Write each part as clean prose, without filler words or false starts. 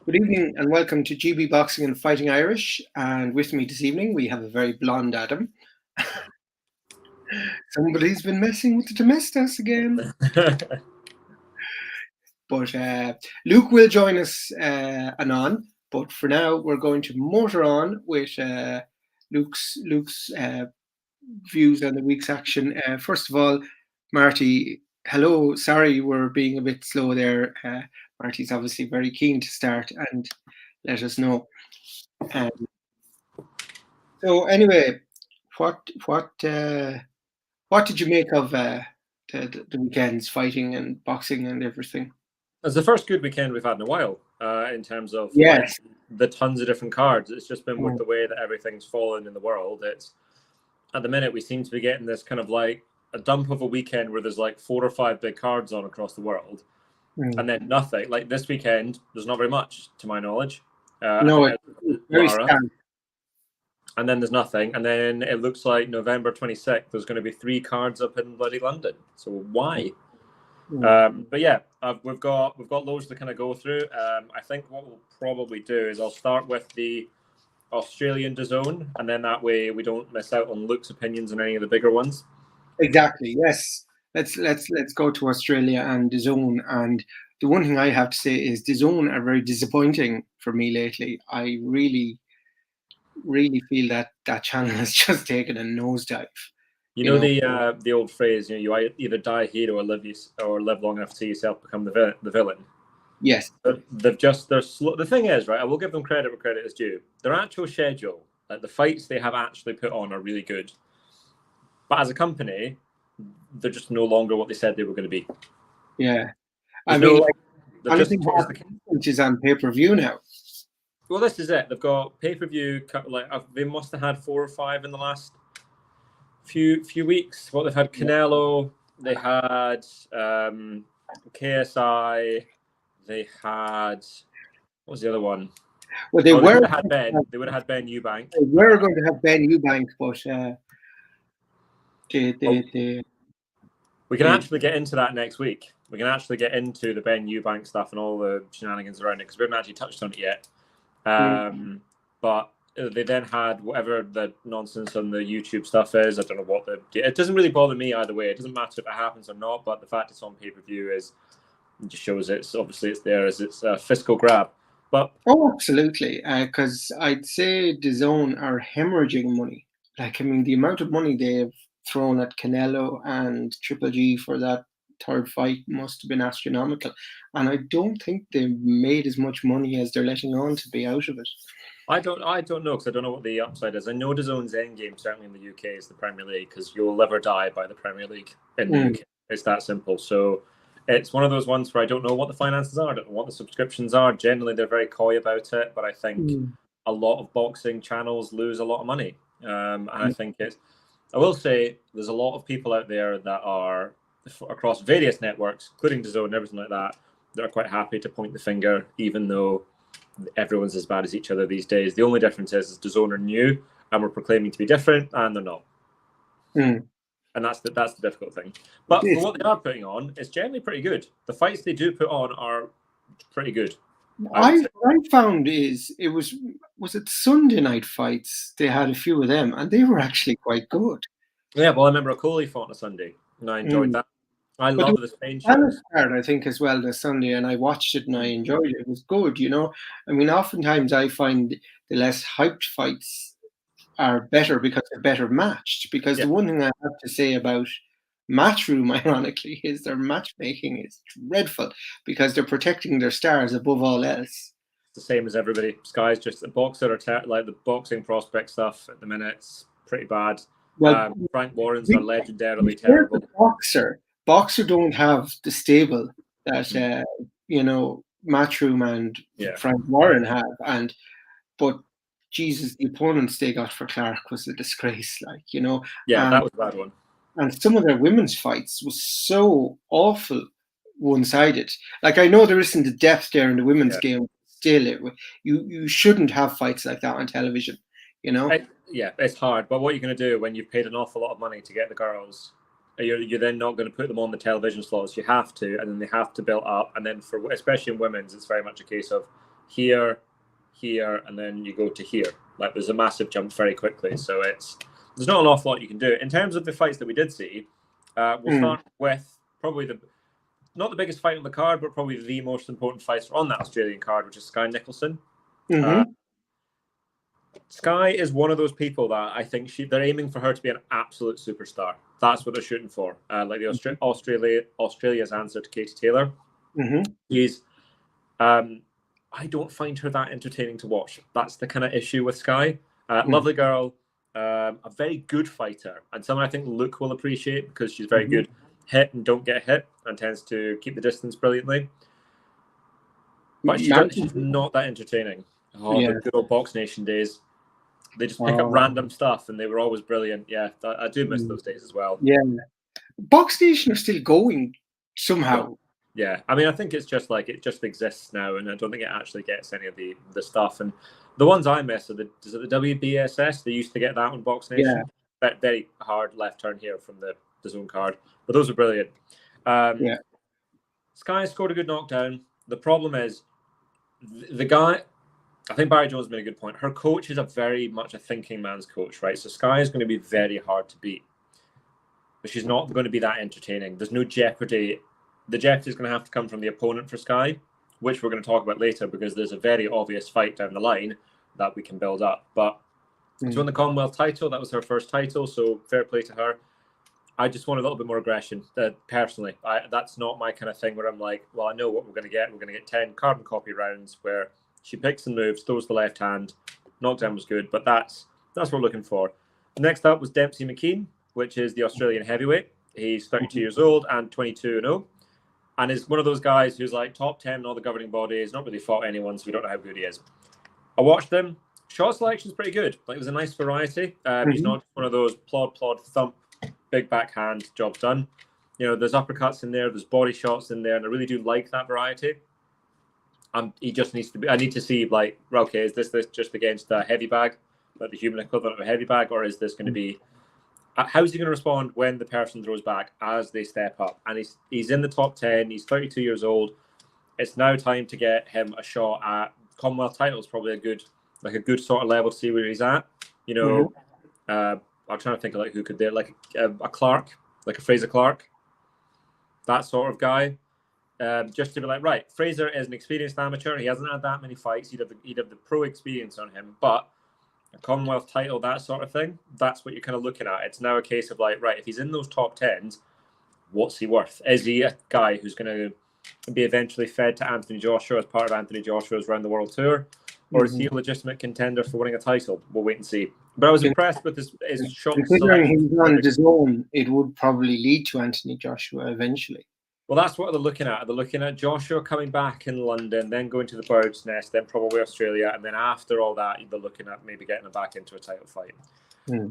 Good evening and welcome to GB Boxing and Fighting Irish. And with me this evening, we have a very blonde Adam. Somebody's been messing with the domestos again. But Luke will join us anon. But for now, we're going to motor on with Luke's views on the week's action. First of all, Marty, hello. Sorry, we're being a bit slow there. Marty's obviously very keen to start and let us know. So anyway, what did you make of the weekend's fighting and boxing and everything? It's the first good weekend we've had in a while in terms of Yes. the tons of different cards. It's just been with the way that everything's fallen in the world. It's at the minute we seem to be getting this kind of like a dump of a weekend where there's like 4 or 5 big cards on across the world, and then nothing. Like this weekend, there's not very much to my knowledge. No, it's very scant. And then there's nothing. And then it looks like November 26th, there's going to be 3 cards up in bloody London. So why? But yeah, we've got loads to kind of go through. I think what we'll probably do is I'll start with the Australian DAZN, and then that way we don't miss out on Luke's opinions on any of the bigger ones. Exactly. Yes. Let's go to Australia and DAZN. And the one thing I have to say is DAZN are very disappointing for me lately. I really feel that channel has just taken a nosedive. You know the old phrase, you either die a hero or live long enough to see yourself become the villain. Yes. The thing is, right, I will give them credit where credit is due. Their actual schedule, like the fights they have actually put on, are really good. But as a company, they're just no longer what they said they were going to be. Yeah. I mean, which is on pay-per-view now. Well, this is it. They've got pay-per-view. Like they must have had 4 or 5 in the last few weeks. Well, they've had Canelo. They had KSI. They had, what was the other one? Well, they would have had Ben. They would have had Ben Eubank. They were going to have Ben Eubank, but we can actually get into that next week. We can actually get into the Ben Eubank stuff and all the shenanigans around it because we haven't actually touched on it yet. But they then had whatever the nonsense on the YouTube stuff is. I don't know what it doesn't really bother me either way. It doesn't matter if it happens or not. But the fact it's on pay-per-view just shows it's there as it's a fiscal grab. But absolutely, because I'd say DAZN are hemorrhaging money. Like, I mean, the amount of money they've thrown at Canelo and Triple G for that third fight must have been astronomical, and I don't think they've made as much money as they're letting on to be out of it. I don't know because I don't know what the upside is. I know DAZN's end game certainly in the UK is the Premier League because you'll live or die by the Premier League in the UK. It's that simple. So it's one of those ones where I don't know what the finances are, I don't know what the subscriptions are. Generally, they're very coy about it, but I think a lot of boxing channels lose a lot of money. And I think I will say there's a lot of people out there that are across various networks, including DAZN and everything like that are quite happy to point the finger, even though everyone's as bad as each other these days. The only difference is DAZN are new and we're proclaiming to be different, and they're not. And that's the difficult thing. But for what they are putting on, it's generally pretty good. The fights they do put on are pretty good. I found was it Sunday night fights? They had a few of them, and they were actually quite good. Yeah, well, I remember Coley fought on a Sunday, and I enjoyed that. I love the Spain shows. I think as well this Sunday, and I watched it and I enjoyed it. It was good, I mean, oftentimes I find the less hyped fights are better because they're better matched. Because the one thing I have to say about Matchroom, ironically, is their matchmaking is dreadful because they're protecting their stars above all else. It's the same as everybody. Sky's just the like the boxing prospect stuff at the minute. It's pretty bad. Well, Frank Warren's are legendarily terrible. Boxer don't have the stable that Matchroom and Frank Warren have, but Jesus, the opponents they got for Clark was a disgrace, that was a bad one. And some of their women's fights was so awful, one-sided. Like, I know there isn't the depth there in the women's game. Still, you shouldn't have fights like that on television. It's hard. But what you're going to do when you've paid an awful lot of money to get the girls, you're then not going to put them on the television slots. You have to, and then they have to build up. And then especially in women's, it's very much a case of here, here, and then you go to here. Like there's a massive jump very quickly. So there's not an awful lot you can do. In terms of the fights that we did see, we'll start with probably not the biggest fight on the card, but probably the most important fighter on that Australian card, which is Sky Nicholson. Sky is one of those people that I think they're aiming for her to be an absolute superstar. That's what they're shooting for. Like the Australia's answer to Katie Taylor. He's, I don't find her that entertaining to watch. That's the kind of issue with Sky. Lovely girl, a very good fighter, and someone I think Luke will appreciate because she's very good hit and don't get hit and tends to keep the distance brilliantly. But she's not that entertaining. The good old Box Nation days. They just pick up random stuff, and they were always brilliant. Yeah, I do miss those days as well. Yeah, Box Nation are still going somehow. Yeah, I mean, I think it's just like it just exists now, and I don't think it actually gets any of the stuff. And the ones I miss are the WBSS. They used to get that on Box Nation. Yeah. Very hard left turn here from the zone card, but those are brilliant. Sky scored a good knockdown. The problem is the guy. I think Barry Jones made a good point. Her coach is very much a thinking man's coach, right? So Sky is going to be very hard to beat, but she's not going to be that entertaining. There's no jeopardy. The jeopardy is going to have to come from the opponent for Sky, which we're going to talk about later because there's a very obvious fight down the line that we can build up. But she won the Commonwealth title. That was her first title, so fair play to her. I just want a little bit more aggression, personally. That's not my kind of thing where I'm like, well, I know what we're going to get. We're going to get 10 carbon copy rounds where she picks and moves, throws the left hand. Knockdown was good, but that's what we're looking for. Next up was Dempsey Mckean, which is the Australian heavyweight. He's 32 years old and 22-0. And is one of those guys who's like top 10 in all the governing bodies, not really fought anyone, so we don't know how good he is. I watched him. Shot selection's pretty good. Like, it was a nice variety. He's not one of those plod, thump, big backhand, job's done. You know, there's uppercuts in there, there's body shots in there, and I really do like that variety. He just needs to be. I need to see, like, okay, is this just against a heavy bag, like the human equivalent of a heavy bag, or is this going to be? How's he going to respond when the person throws back as they step up? And he's in the top 10. He's 32 years old. It's now time to get him a shot at Commonwealth titles. Probably a good sort of level to see where he's at. You know, I'm trying to think of like who could there, like a Clark, like a Fraser Clark, that sort of guy. Just to be like, right, Fraser is an experienced amateur. He hasn't had that many fights. He'd have the pro experience on him, but a Commonwealth title, that sort of thing, that's what you're kind of looking at. It's now a case of like, right, if he's in those top 10s, what's he worth? Is he a guy who's going to be eventually fed to Anthony Joshua as part of Anthony Joshua's round the world tour? Or is he a legitimate contender for winning a title? We'll wait and see. But I was impressed with his shot. Considering he's on his own, it would probably lead to Anthony Joshua eventually. Well, that's what they're looking at. They're looking at Joshua coming back in London, then going to the Bird's Nest, then probably Australia, and then after all that, they're looking at maybe getting him back into a title fight.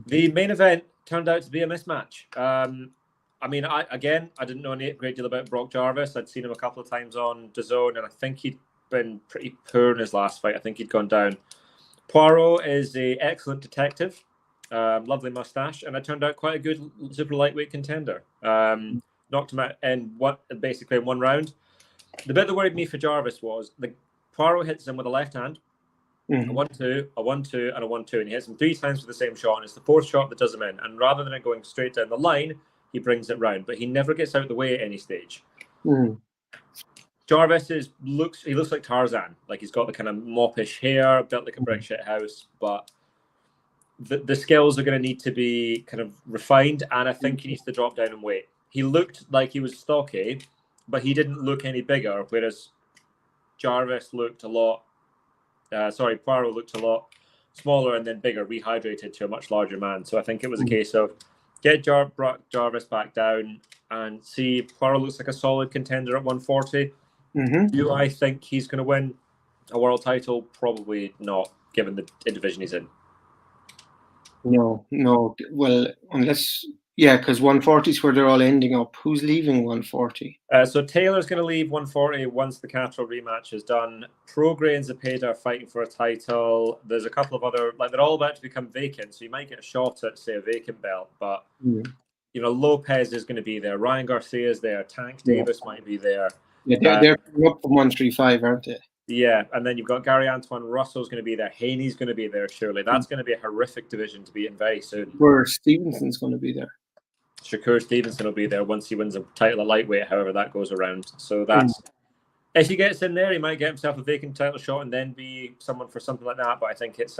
The main event turned out to be a mismatch. I mean, I didn't know a great deal about Brock Jarvis. I'd seen him a couple of times on DAZN, and I think he'd been pretty poor in his last fight. I think he'd gone down. Poirot is an excellent detective, lovely mustache, and it turned out quite a good super lightweight contender. Knocked him out in basically in one round. The bit that worried me for Jarvis was the Poirot hits him with a left hand, a 1-2, a 1-2, and a 1-2, and he hits him 3 times with the same shot, and it's the 4th shot that does him in. And rather than it going straight down the line, he brings it round, but he never gets out of the way at any stage. Jarvis looks like Tarzan, like he's got the kind of moppish hair, built like a brick shit house, but the skills are going to need to be kind of refined, and I think he needs to drop down in weight. He looked like he was stocky, but he didn't look any bigger, whereas Poirot looked a lot smaller and then bigger, rehydrated to a much larger man. So I think it was a case of get Jarvis back down and see Poirot looks like a solid contender at 140. Do I think he's going to win a world title? Probably not, given the division he's in. No. Well, unless... Yeah, because 140 is where they're all ending up. Who's leaving 140? So Taylor's going to leave 140 once the Catterall rematch is done. Prograis and Zepeda are fighting for a title. There's a couple of other... Like, they're all about to become vacant, so you might get a shot at, say, a vacant belt. But, you know, Lopez is going to be there. Ryan Garcia's there. Tank Davis might be there. Yeah, they're up from 135, aren't they? Yeah, and then you've got Gary Antoine Russell's going to be there. Haney's going to be there, surely. That's going to be a horrific division to be in very soon. Where Stevenson's going to be there. Shakur Stevenson will be there once he wins a title at lightweight, however that goes around. So that's... If he gets in there, he might get himself a vacant title shot and then be someone for something like that. But I think it's...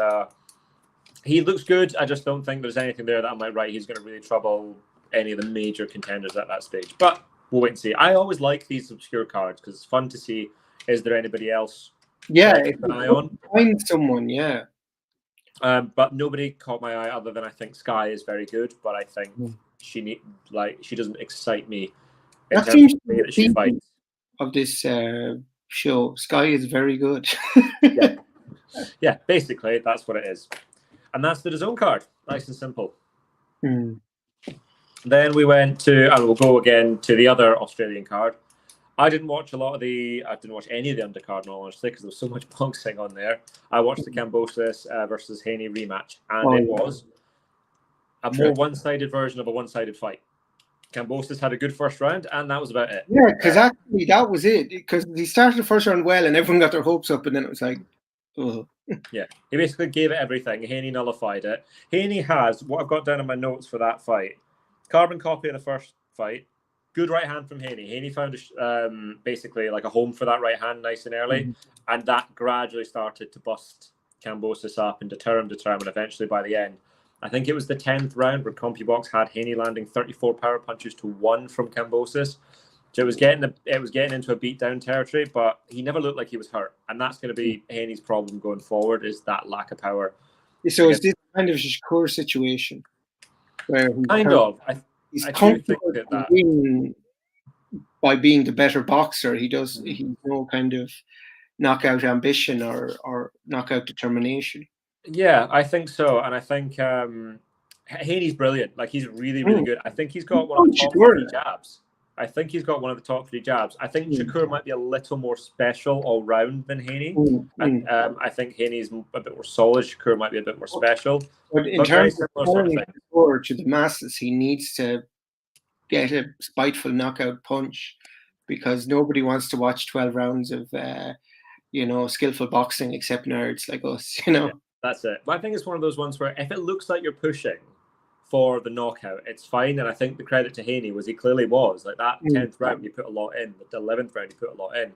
he looks good. I just don't think there's anything there that I'm like, right, he's going to really trouble any of the major contenders at that stage. But we'll wait and see. I always like these obscure cards because it's fun to see, is there anybody else keep an eye on? Find someone, yeah. But nobody caught my eye other than I think Sky is very good, but I think she doesn't excite me in That terms seems of the way that she fights. Of this show, Sky is very good. Yeah, basically that's what it is. And that's the DAZN card. Nice and simple. Then we went to, and we'll go again to the other Australian card. I didn't watch any of the undercard, in all honesty, because there was so much boxing on there. I watched the Kambosos versus Haney rematch, and it was a more one-sided version of a one-sided fight. Kambosos had a good first round, and that was about it. Yeah, because actually that was it. Because he started the first round well, and everyone got their hopes up, and then it was like, oh. Yeah, he basically gave it everything. Haney nullified it. Haney has, what I've got down in my notes for that fight, carbon copy of the first fight, good right hand from Haney. Haney found basically like a home for that right hand nice and early, and that gradually started to bust Kambosos up and deter him, and eventually by the end, I think it was the 10th round where CompuBox had Haney landing 34 power punches to 1 from Kambosos. So it was getting into a beatdown territory, but he never looked like he was hurt, and that's going to be Haney's problem going forward, is that lack of power. So is this kind of a Shakur situation where he's comfortable to win by being the better boxer? He's no kind of knockout ambition or knockout determination. Yeah, I think so, and I think Haney's brilliant. Like, he's really, really good. I think he's got one of the top 3 jabs. I think Shakur might be a little more special all round than Haney. And I think Haney's a bit more solid. Shakur might be a bit more special. But in terms of telling Shakur to the masses, he needs to get a spiteful knockout punch, because nobody wants to watch 12 rounds of skillful boxing except nerds like us. Yeah, that's it. But I think it's one of those ones where if it looks like you're pushing for the knockout, it's fine. And I think the credit to Haney was he clearly was. Like, that 10th round, he put a lot in. The 11th round, he put a lot in.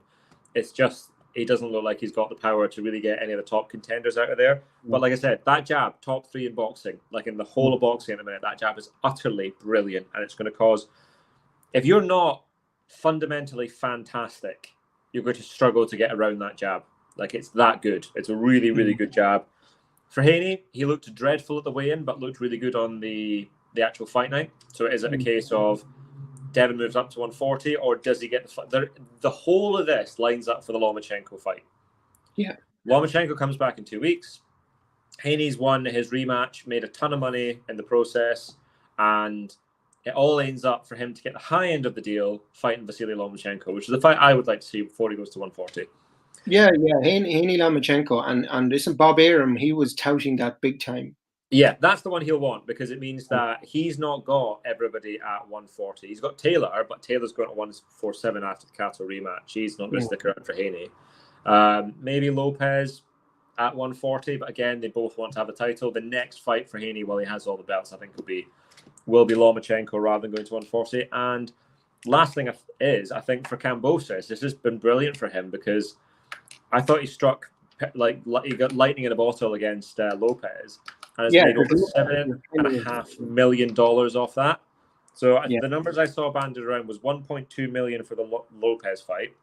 It's just, he doesn't look like he's got the power to really get any of the top contenders out of there. But like I said, that jab, top 3 in boxing, like in the whole of boxing at the minute, that jab is utterly brilliant. And it's going to cause, if you're not fundamentally fantastic, you're going to struggle to get around that jab. Like, it's that good. It's a really, really good jab. For Haney, he looked dreadful at the weigh-in, but looked really good on the actual fight night. So is it a case of Devin moves up to 140, or does he get the fight? The whole of this lines up for the Lomachenko fight. Yeah. Lomachenko comes back in 2 weeks. Haney's won his rematch, made a ton of money in the process, and it all ends up for him to get the high end of the deal, fighting Vasily Lomachenko, which is the fight I would like to see before he goes to 140. Yeah, Haney Lomachenko, and listen, Bob Arum, he was touting that big time. Yeah, that's the one he'll want, because it means that he's not got everybody at 140. He's got Taylor, but Taylor's going to 147 after the Cato rematch. He's not going to stick around for Haney. Maybe Lopez at 140, but again, they both want to have a title. The next fight for Haney, while he has all the belts, I think will be Lomachenko rather than going to 140. And last thing is, I think for Kambosos, this has been brilliant for him, because I thought he struck like he got lightning in a bottle against Lopez, and has made over $7.5 million off that. So the numbers I saw banded around was 1.2 million for the Lopez fight,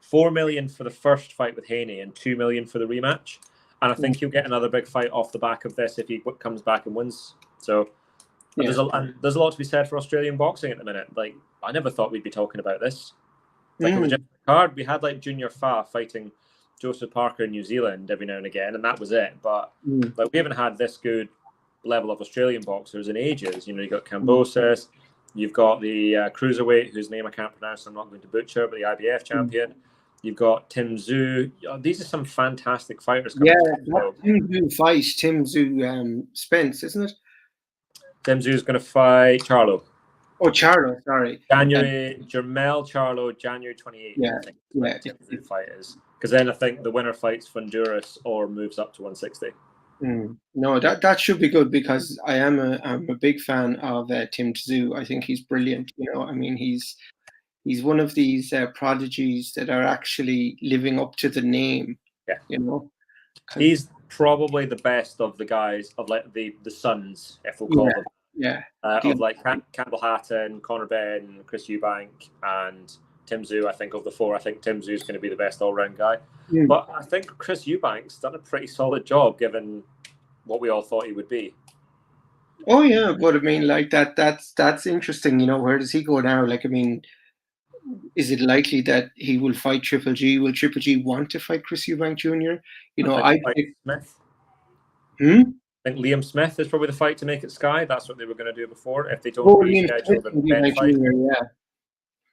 4 million for the first fight with Haney, and 2 million for the rematch. And I think he'll get another big fight off the back of this if he comes back and wins. So there's a lot to be said for Australian boxing at the minute. Like, I never thought we'd be talking about this. Like, a legitimate card, we had like Junior Fa fighting Joseph Parker in New Zealand every now and again, and that was it. But like, we haven't had this good level of Australian boxers in ages. You know, you got Kambosos, you've got the cruiserweight, whose name I can't pronounce, I'm not going to butcher, but the IBF champion. You've got Tim Tszyu. These are some fantastic fighters. Tim Tszyu fights Tim Tszyu Spence, isn't it? Tim Tszyu is going to fight Charlo. Oh, Charlo, sorry. Jermel Charlo, January 28th, Yeah, I think, yeah. the fight is. Because then I think the winner fights Honduras or moves up to 160. No, that should be good because I'm a big fan of Tim Tszyu. I think he's brilliant. I mean, he's one of these prodigies that are actually living up to the name. Yeah. He's probably the best of the guys of like the sons, if we'll call them. Yeah. Of like Campbell Hatton, Conor Benn, Chris Eubank, and Tim Tszyu. I think of the four, I think Tim Tszyu is going to be the best all-round guy. But I think Chris Eubank's done a pretty solid job given what we all thought he would be. Oh yeah, but I mean, like that's interesting. Where does he go now? Like, I mean, is it likely that he will fight Triple G? Will Triple G want to fight Chris Eubank Jr.? I think Smith. I think Liam Smith is probably the fight to make it Sky. That's what they were going to do before. If they don't reschedule the Ben fight. Yeah.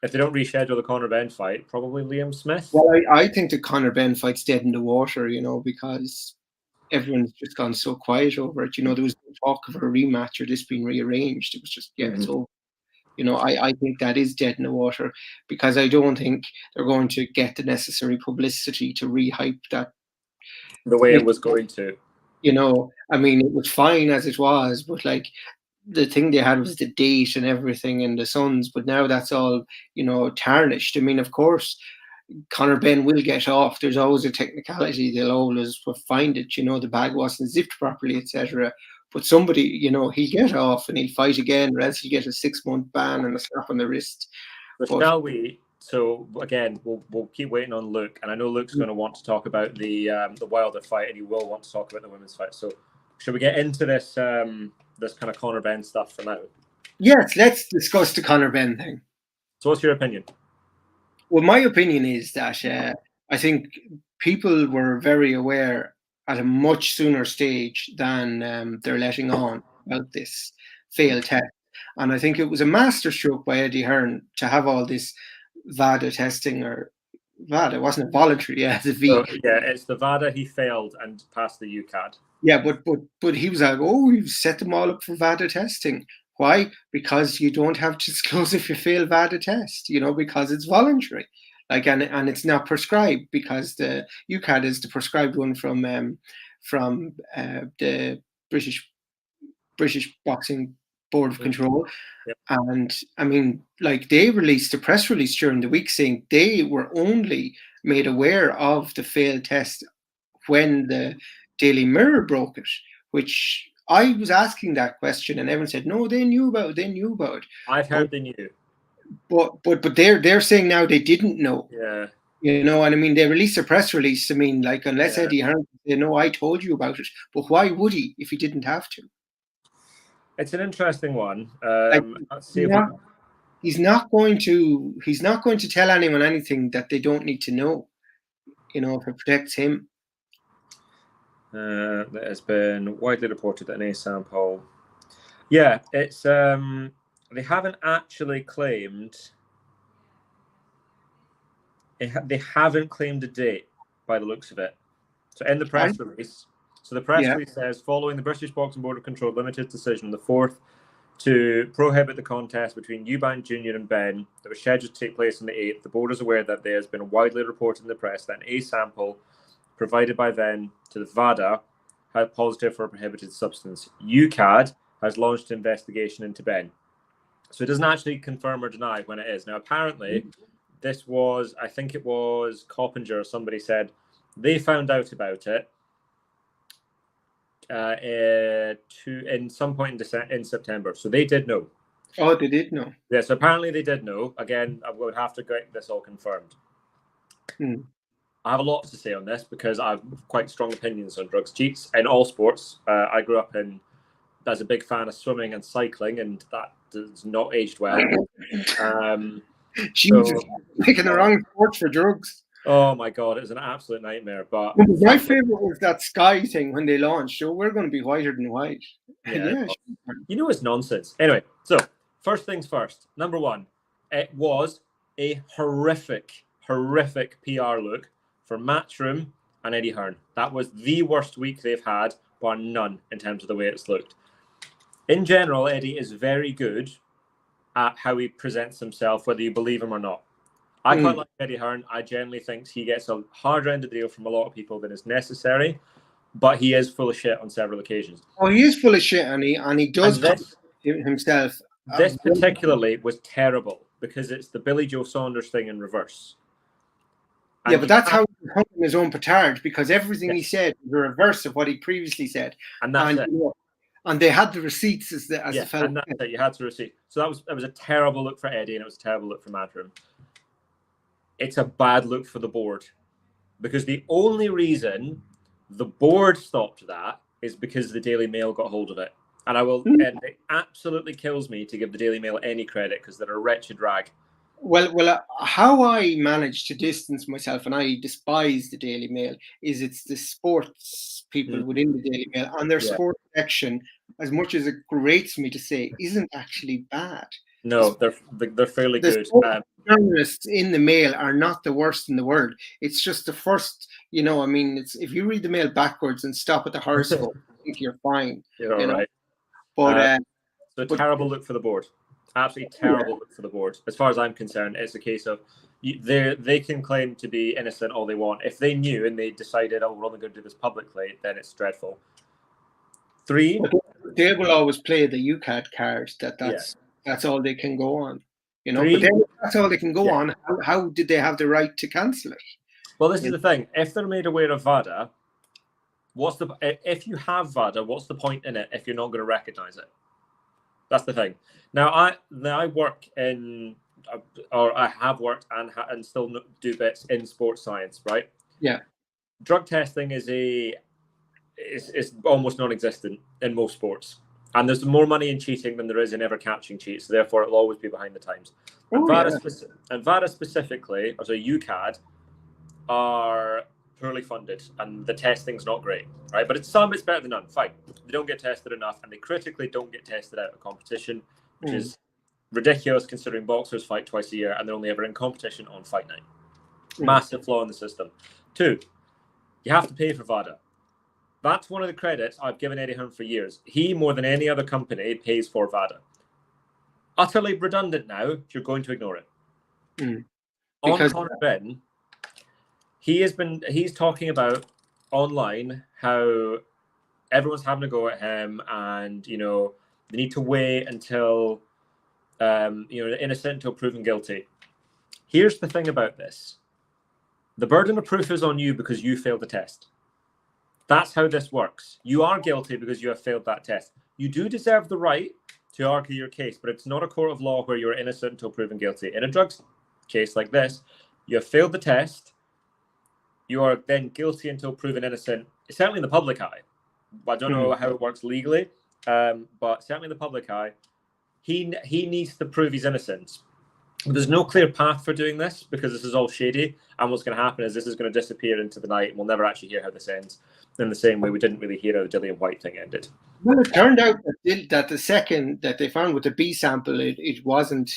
If they don't reschedule the Conor Benn fight, probably Liam Smith. Well, I think the Conor Benn fight's dead in the water, because everyone's just gone so quiet over it. There was no talk of a rematch or this being rearranged. It was just, it's over. I think that is dead in the water because I don't think they're going to get the necessary publicity to rehype that. The way it was going to. I mean, it was fine as it was, but like the thing they had was the date and everything and the Suns, but now that's all, tarnished. I mean, of course, Conor Benn will get off. There's always a technicality. They'll always find it. The bag wasn't zipped properly, etc. But somebody, he'll get off and he'll fight again, or else he'll get a 6-month ban and a slap on the wrist. Shall we? So again, we'll keep waiting on Luke, and I know Luke's going to want to talk about the Wilder fight, and he will want to talk about the women's fight. So, should we get into this this kind of Conor Benn stuff for now? Yes, let's discuss the Conor Benn thing. So, what's your opinion? Well, my opinion is that I think people were very aware at a much sooner stage than they're letting on about this failed test. And I think it was a masterstroke by Eddie Hearn to have all this VADA testing, or VADA, wasn't it voluntary? Yeah, the V. So, it's the VADA he failed and passed the UCAD. Yeah, but he was like, we've set them all up for VADA testing. Why? Because you don't have to disclose if you fail VADA test, because it's voluntary. Like, and it's not prescribed because the UCAD is the prescribed one from the British Boxing Board of Control. Yep. And I mean, like, they released a press release during the week saying they were only made aware of the failed test when the Daily Mirror broke it, which I was asking that question and everyone said, no, they knew about it. I've heard they knew. But they're saying now they didn't know. Yeah. And I mean, they released a press release. I mean, like, unless Eddie Hearn said, no, I told you about it. But why would he if he didn't have to? It's an interesting one. Let's see he's not going to tell anyone anything that they don't need to know, if it protects him. That has been widely reported that an A sample. Yeah, it's they haven't actually claimed. They haven't claimed a date by the looks of it. So in the press release, release says, following the British Boxing Board of Control limited decision on the 4th to prohibit the contest between Eubank Jr. and Benn that was scheduled to take place on the 8th, the board is aware that there has been widely reported in the press that an A sample provided by Benn to the VADA had positive for a prohibited substance. UCAD has launched an investigation into Benn. So it doesn't actually confirm or deny when it is. Now, apparently, this was, I think it was Coppinger or somebody said, they found out about it in some point in September. So they did know. Oh, they did know. Yeah, so apparently they did know. Again, I would have to get this all confirmed. I have a lot to say on this because I have quite strong opinions on drugs cheats in all sports. I grew up as a big fan of swimming and cycling, and that has not aged well. Jesus, picking the wrong sport for drugs. Oh my God, it was an absolute nightmare. But my favorite was that Sky thing when they launched. So we're going to be whiter than white. Yeah, it's nonsense. Anyway, so first things first. Number one, it was a horrific PR look for Matchroom and Eddie Hearn. That was the worst week they've had, bar none, in terms of the way it's looked. In general, Eddie is very good at how he presents himself, whether you believe him or not. I quite like Eddie Hearn. I generally think he gets a harder end of the deal from a lot of people than is necessary, but he is full of shit on several occasions. Oh, he is full of shit, and he does himself. This particularly was terrible because it's the Billy Joe Saunders thing in reverse. And yeah, but that's how he's hung his own petard, because everything he said was the reverse of what he previously said. And that's it. You know, and they had the receipts as the fellow. And that's it. You had the receipt. So that was a terrible look for Eddie, and it was a terrible look for Madrim. It's a bad look for the board, because the only reason the board stopped that is because the Daily Mail got hold of it. And and it absolutely kills me to give the Daily Mail any credit, because they're a wretched rag. Well, how I manage to distance myself, and I despise the Daily Mail, is it's the sports people within the Daily Mail, and their sports section, as much as it grates me to say, isn't actually bad. No, they're fairly good. Journalists in the Mail are not the worst in the world. It's just the first, you know, I mean, it's if you read the Mail backwards and stop at the horoscope, I think you're fine. You're all right. But so terrible look for the board. Absolutely terrible look for the board. As far as I'm concerned, it's a case of they can claim to be innocent all they want. If they knew and they decided, oh, we're only going to do this publicly, then it's dreadful. 3. They will always play the UCAD card. That's all they can go on. You know, 3, but then that's all they can go on. How did they have the right to cancel it? Well, this is the thing. If they're made aware of VADA, if you have VADA, what's the point in it if you're not going to recognize it? That's the thing. Now I work in, or I have worked and still do bits in sports science, right? Yeah. Drug testing is almost non-existent in most sports, and there's more money in cheating than there is in ever catching cheats. So therefore, it'll always be behind the times. And VADA specifically, or so UCAD, are poorly funded, and the testing's not great, right? But it's better than none. Fine. They don't get tested enough, and they critically don't get tested out of competition, which is ridiculous considering boxers fight twice a year and they're only ever in competition on fight night. Massive flaw in the system. 2, you have to pay for VADA. That's one of the credits I've given Eddie Hearn for years. He, more than any other company, pays for VADA. Utterly redundant now if you're going to ignore it. On Conor Benn, he's talking about online how everyone's having a go at him, and you know they need to wait until innocent until proven guilty. Here's the thing about this: the burden of proof is on you because you failed the test. That's how this works. You are guilty because you have failed that test. You do deserve the right to argue your case, but it's not a court of law where you're innocent until proven guilty. In a drugs case like this, you have failed the test. You are then guilty until proven innocent, certainly in the public eye. I don't know how it works legally, but certainly in the public eye, he needs to prove his innocence. There's no clear path for doing this because this is all shady, and what's going to happen is this is going to disappear into the night, and we'll never actually hear how this ends, in the same way we didn't really hear how the Dillian White thing ended. Well, it turned out that the second that they found with the B sample, it wasn't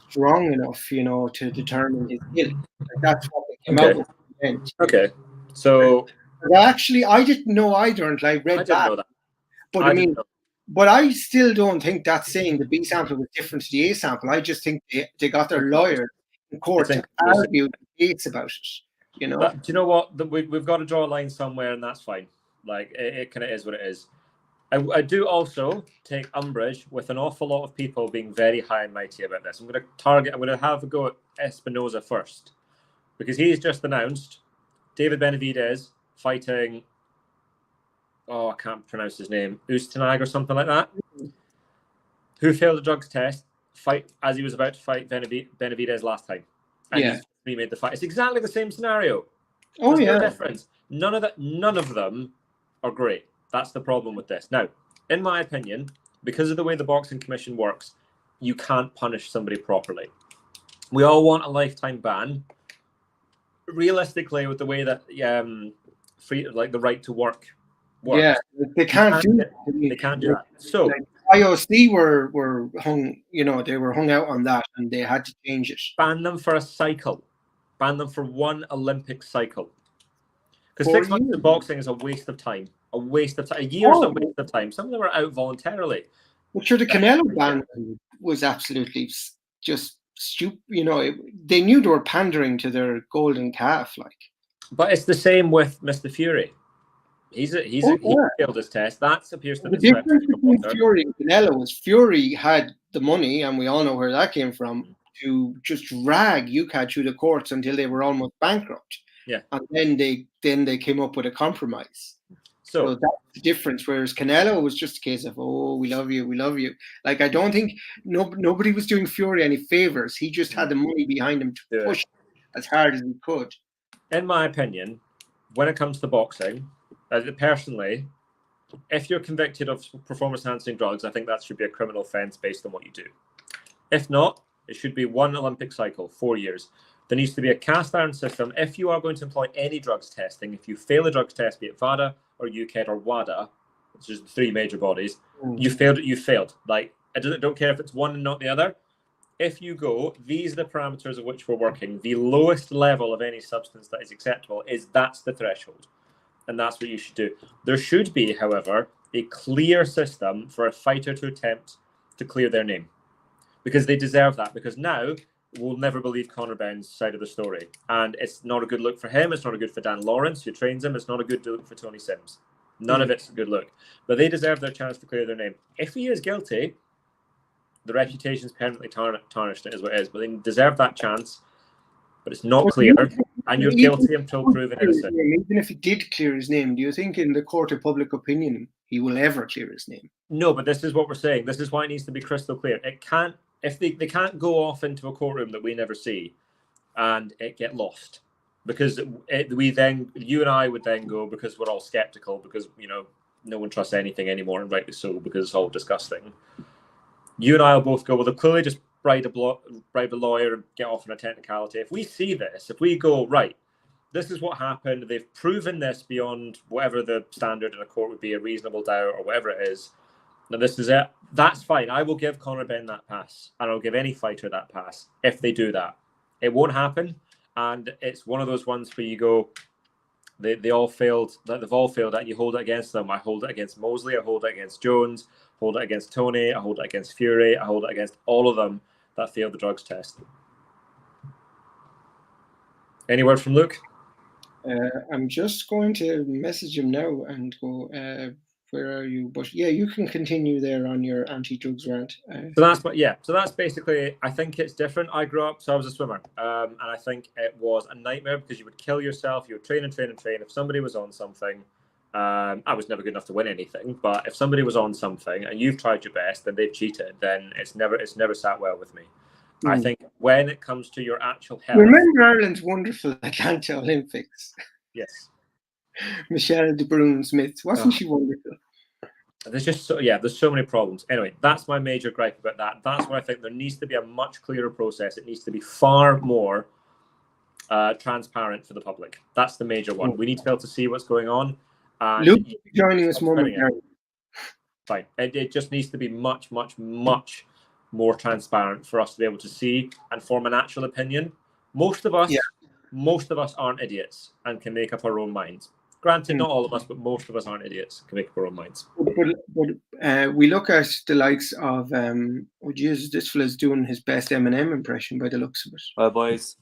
strong enough, you know, to determine his guilt. That's what they came out with. Okay, so actually, I didn't know either until I read that. But but I still don't think that's saying the B sample was different to the A sample. I just think they got their lawyers in court to argue debates about it. You know. Do you know what? We've got to draw a line somewhere, and that's fine. Like it kind of is what it is. I do also take umbrage with an awful lot of people being very high and mighty about this. I'm going to have a go at Espinoza first, because he's just announced David Benavidez fighting, I can't pronounce his name, Ustanag or something like that, who failed a drugs test as he was about to fight Benavidez last time. And he's remade the fight. It's exactly the same scenario. There's no difference. None of them are great. That's the problem with this. Now, in my opinion, because of the way the Boxing Commission works, you can't punish somebody properly. We all want a lifetime ban. Realistically, with the way that the right to work works, they can't do that. They can't do that. So IOC were hung, you know, they were hung out on that, and they had to change it. Ban them for a cycle. Ban them for one Olympic cycle. Because 6 months of boxing is a waste of time. A waste of time. A year's a waste of time. Some of them are out voluntarily. But sure, the Canelo ban was absolutely just stupid. They knew they were pandering to their golden calf, like. But it's the same with Mr. Fury. He failed his test. That appears to The be swept difference under the between water. Fury and Canelo was Fury had the money, and we all know where that came from, to just drag UCAD through the courts until they were almost bankrupt. Yeah. And then they came up with a compromise. So that's the difference. Whereas Canelo was just a case of, oh, we love you, we love you. Like, I don't think nobody was doing Fury any favors. He just had the money behind him to push as hard as he could. In my opinion, when it comes to boxing, personally, if you're convicted of performance-enhancing drugs, I think that should be a criminal offence based on what you do. If not, it should be 1 Olympic cycle, 4 years. There needs to be a cast iron system. If you are going to employ any drugs testing, if you fail a drugs test, be it VADA or UKED or WADA, which is the 3 major bodies, you failed. Like, I don't care if it's one and not the other. If you go, these are the parameters of which we're working. The lowest level of any substance that is acceptable that's the threshold. And that's what you should do. There should be, however, a clear system for a fighter to attempt to clear their name. Because they deserve that. Because now we'll never believe Conor Ben's side of the story. And it's not a good look for him. It's not a good for Dan Lawrence, who trains him. It's not a good look for Tony Sims. None of it's a good look. But they deserve their chance to clear their name. If he is guilty, the reputation is permanently tarnished. It is what it is. But they deserve that chance. But it's not clear. And you're guilty until proven innocent. Even if he did clear his name, do you think in the court of public opinion he will ever clear his name? No, but this is what we're saying. This is why it needs to be crystal clear. It can't, if they can't go off into a courtroom that we never see and it get lost. Because you and I would then go, because we're all skeptical, because, no one trusts anything anymore, and rightly so, because it's all disgusting. You and I will both go, well, they'll clearly just bribe a lawyer and get off on a technicality. If we see this, if we go, right, this is what happened, they've proven this beyond whatever the standard in a court would be, a reasonable doubt or whatever it is, and this is it, that's fine. I will give Conor Ben that pass, and I'll give any fighter that pass if they do that. It won't happen, and it's one of those ones where you go, they all failed, they've all failed, and you hold it against them. I hold it against Mosley, I hold it against Jones, hold it against Tony, I hold it against Fury, I hold it against all of them that failed the drugs test. Any word from Luke? I'm just going to message him now and go, where are you? But yeah, you can continue there on your anti-drugs rant. So that's basically, I think it's different. I grew up, so I was a swimmer, and I think it was a nightmare because you would kill yourself. You would train. If somebody was on something, I was never good enough to win anything, but if somebody was on something and you've tried your best and they've cheated, then it's never sat well with me. I think when it comes to your actual health. Remember Ireland's wonderful Atlanta Olympics? Yes. Michelle de Bruin Smith, wasn't she wonderful? There's just there's so many problems. Anyway, that's my major gripe about that. That's why I think there needs to be a much clearer process. It needs to be far more transparent for the public. That's the major one. We need to be able to see what's going on. Luke will be joining us momentarily. Fine. It just needs to be much, much, much more transparent for us to be able to see and form an actual opinion. Most of us aren't idiots and can make up our own minds. Granted, not all of us, but most of us aren't idiots, can make up our own minds. But we look at the likes of, this fella's doing his best Eminem impression by the looks of it. Well, boys,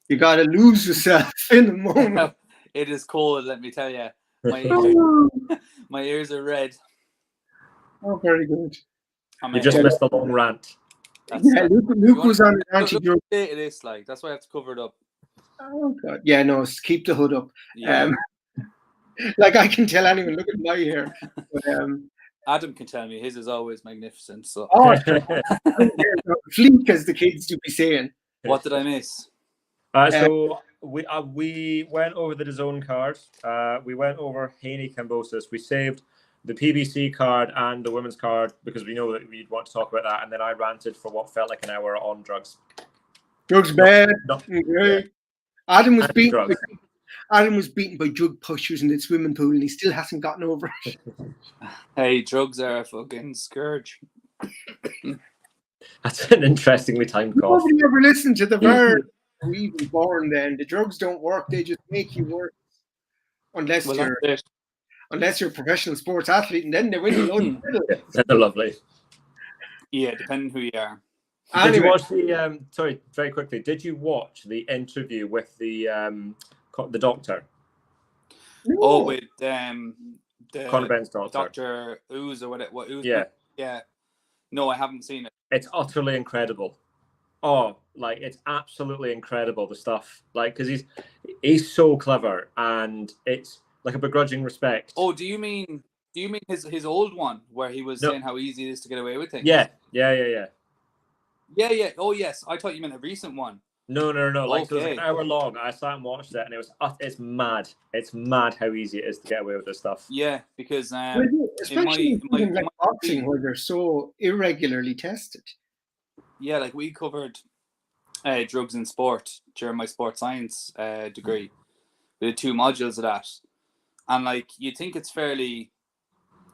you got to lose yourself in the moment. It is cold, let me tell you. My ears are red. Oh, very good. You just missed a long rant. Luke was on an anti-drug. It is like, that's why I have to cover it up. Oh, God. Yeah, no, keep the hood up. Yeah. Like I can tell anyone, look at my hair. But, Adam can tell me his is always magnificent. So, fleek, as the kids do be saying. What did I miss? So we went over the DAZN card. We went over Haney Cambosis. We saved the PBC card and the women's card because we know that we'd want to talk about that. And then I ranted for what felt like an hour on drugs. Drugs bad. Yeah. Adam was beaten by drug pushers in the swimming pool, and he still hasn't gotten over it. Hey, drugs are a fucking scourge. That's an interestingly timed call. Nobody ever listened to the verb. We were born then. The drugs don't work; they just make you work. Unless you're a professional sports athlete, and then they win you loads of medals. They're lovely. Yeah, depending who you are. Did you Anyway, watch the? Sorry, very quickly. Did you watch the interview with the doctor, Oh, no. with Conor the Ben's doctor? Dr. Ooze or what Ooze? Yeah, Yeah. No, I haven't seen it. it's utterly incredible. Oh, like it's absolutely incredible, the stuff. Like, because he's so clever, and it's like a begrudging respect. Oh, do you mean his old one where he was No. saying how easy it is to get away with things? Yeah. Yeah. Oh, yes. I thought you meant a recent one. No. Like, so it was Okay. an hour long. I sat and watched it, and it's mad. It's mad how easy it is to get away with this stuff. Yeah, because Especially in like boxing, team, where they're so irregularly tested. yeah, like we covered drugs in sport during my sports science degree. We did 2 modules of that, and like you'd think it's fairly,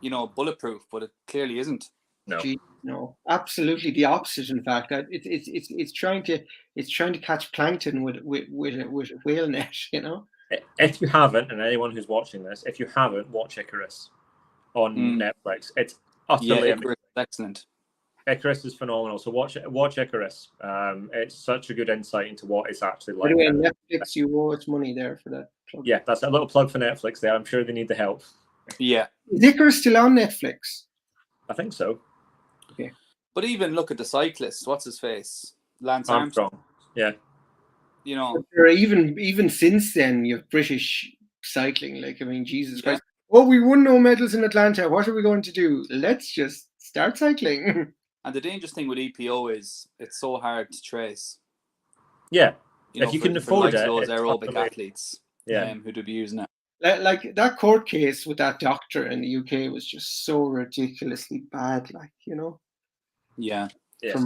bulletproof, but it clearly isn't. No. Gee, no, absolutely the opposite. In fact, that it's trying to catch plankton with a whale net. You know. If you haven't, and anyone who's watching this, if you haven't, watch Icarus on Netflix. It's utterly amazing. Excellent. Icarus is phenomenal. So watch Icarus. It's such a good insight into what it's actually like. By the way, Netflix, you owe us money there for that plug. Yeah, that's a little plug for Netflix there. I'm sure they need the help. Yeah. Is Icarus still on Netflix? I think so. Okay. But even look at the cyclists. What's his face? Lance Armstrong. Yeah. You know. But there are even since then, you have British cycling. Like, I mean, Jesus Christ. Oh, we won no medals in Atlanta. What are we going to do? Let's just start cycling. And the dangerous thing with EPO is it's so hard to trace. Yeah. If you can afford it, those aerobic athletes, yeah, who'd be using it. Like that court case with that doctor in the UK was just so ridiculously bad. Like, you know. Yeah. Yes.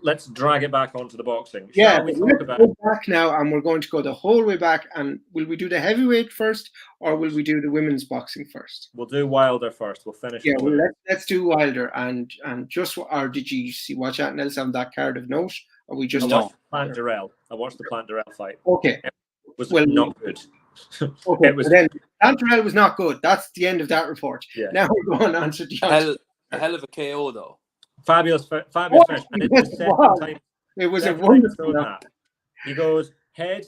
Let's drag it back onto the boxing. Yeah, we let's go back now, and we're going to go the whole way back. And will we do the heavyweight first, or will we do the women's boxing first? We'll do Wilder first. We'll finish. Yeah, well, let's do Wilder, and just. Or did you watch anything else on that card of note, or we just watched Plant Durrell? I watched the Plant Durrell fight. Okay, it was not good. Okay, then Plant Durrell was not good. That's the end of that report. Yeah. Now we're going on to a hell of a KO though. Fabulous finish. And it's the second time. It was a wonderful that. He goes head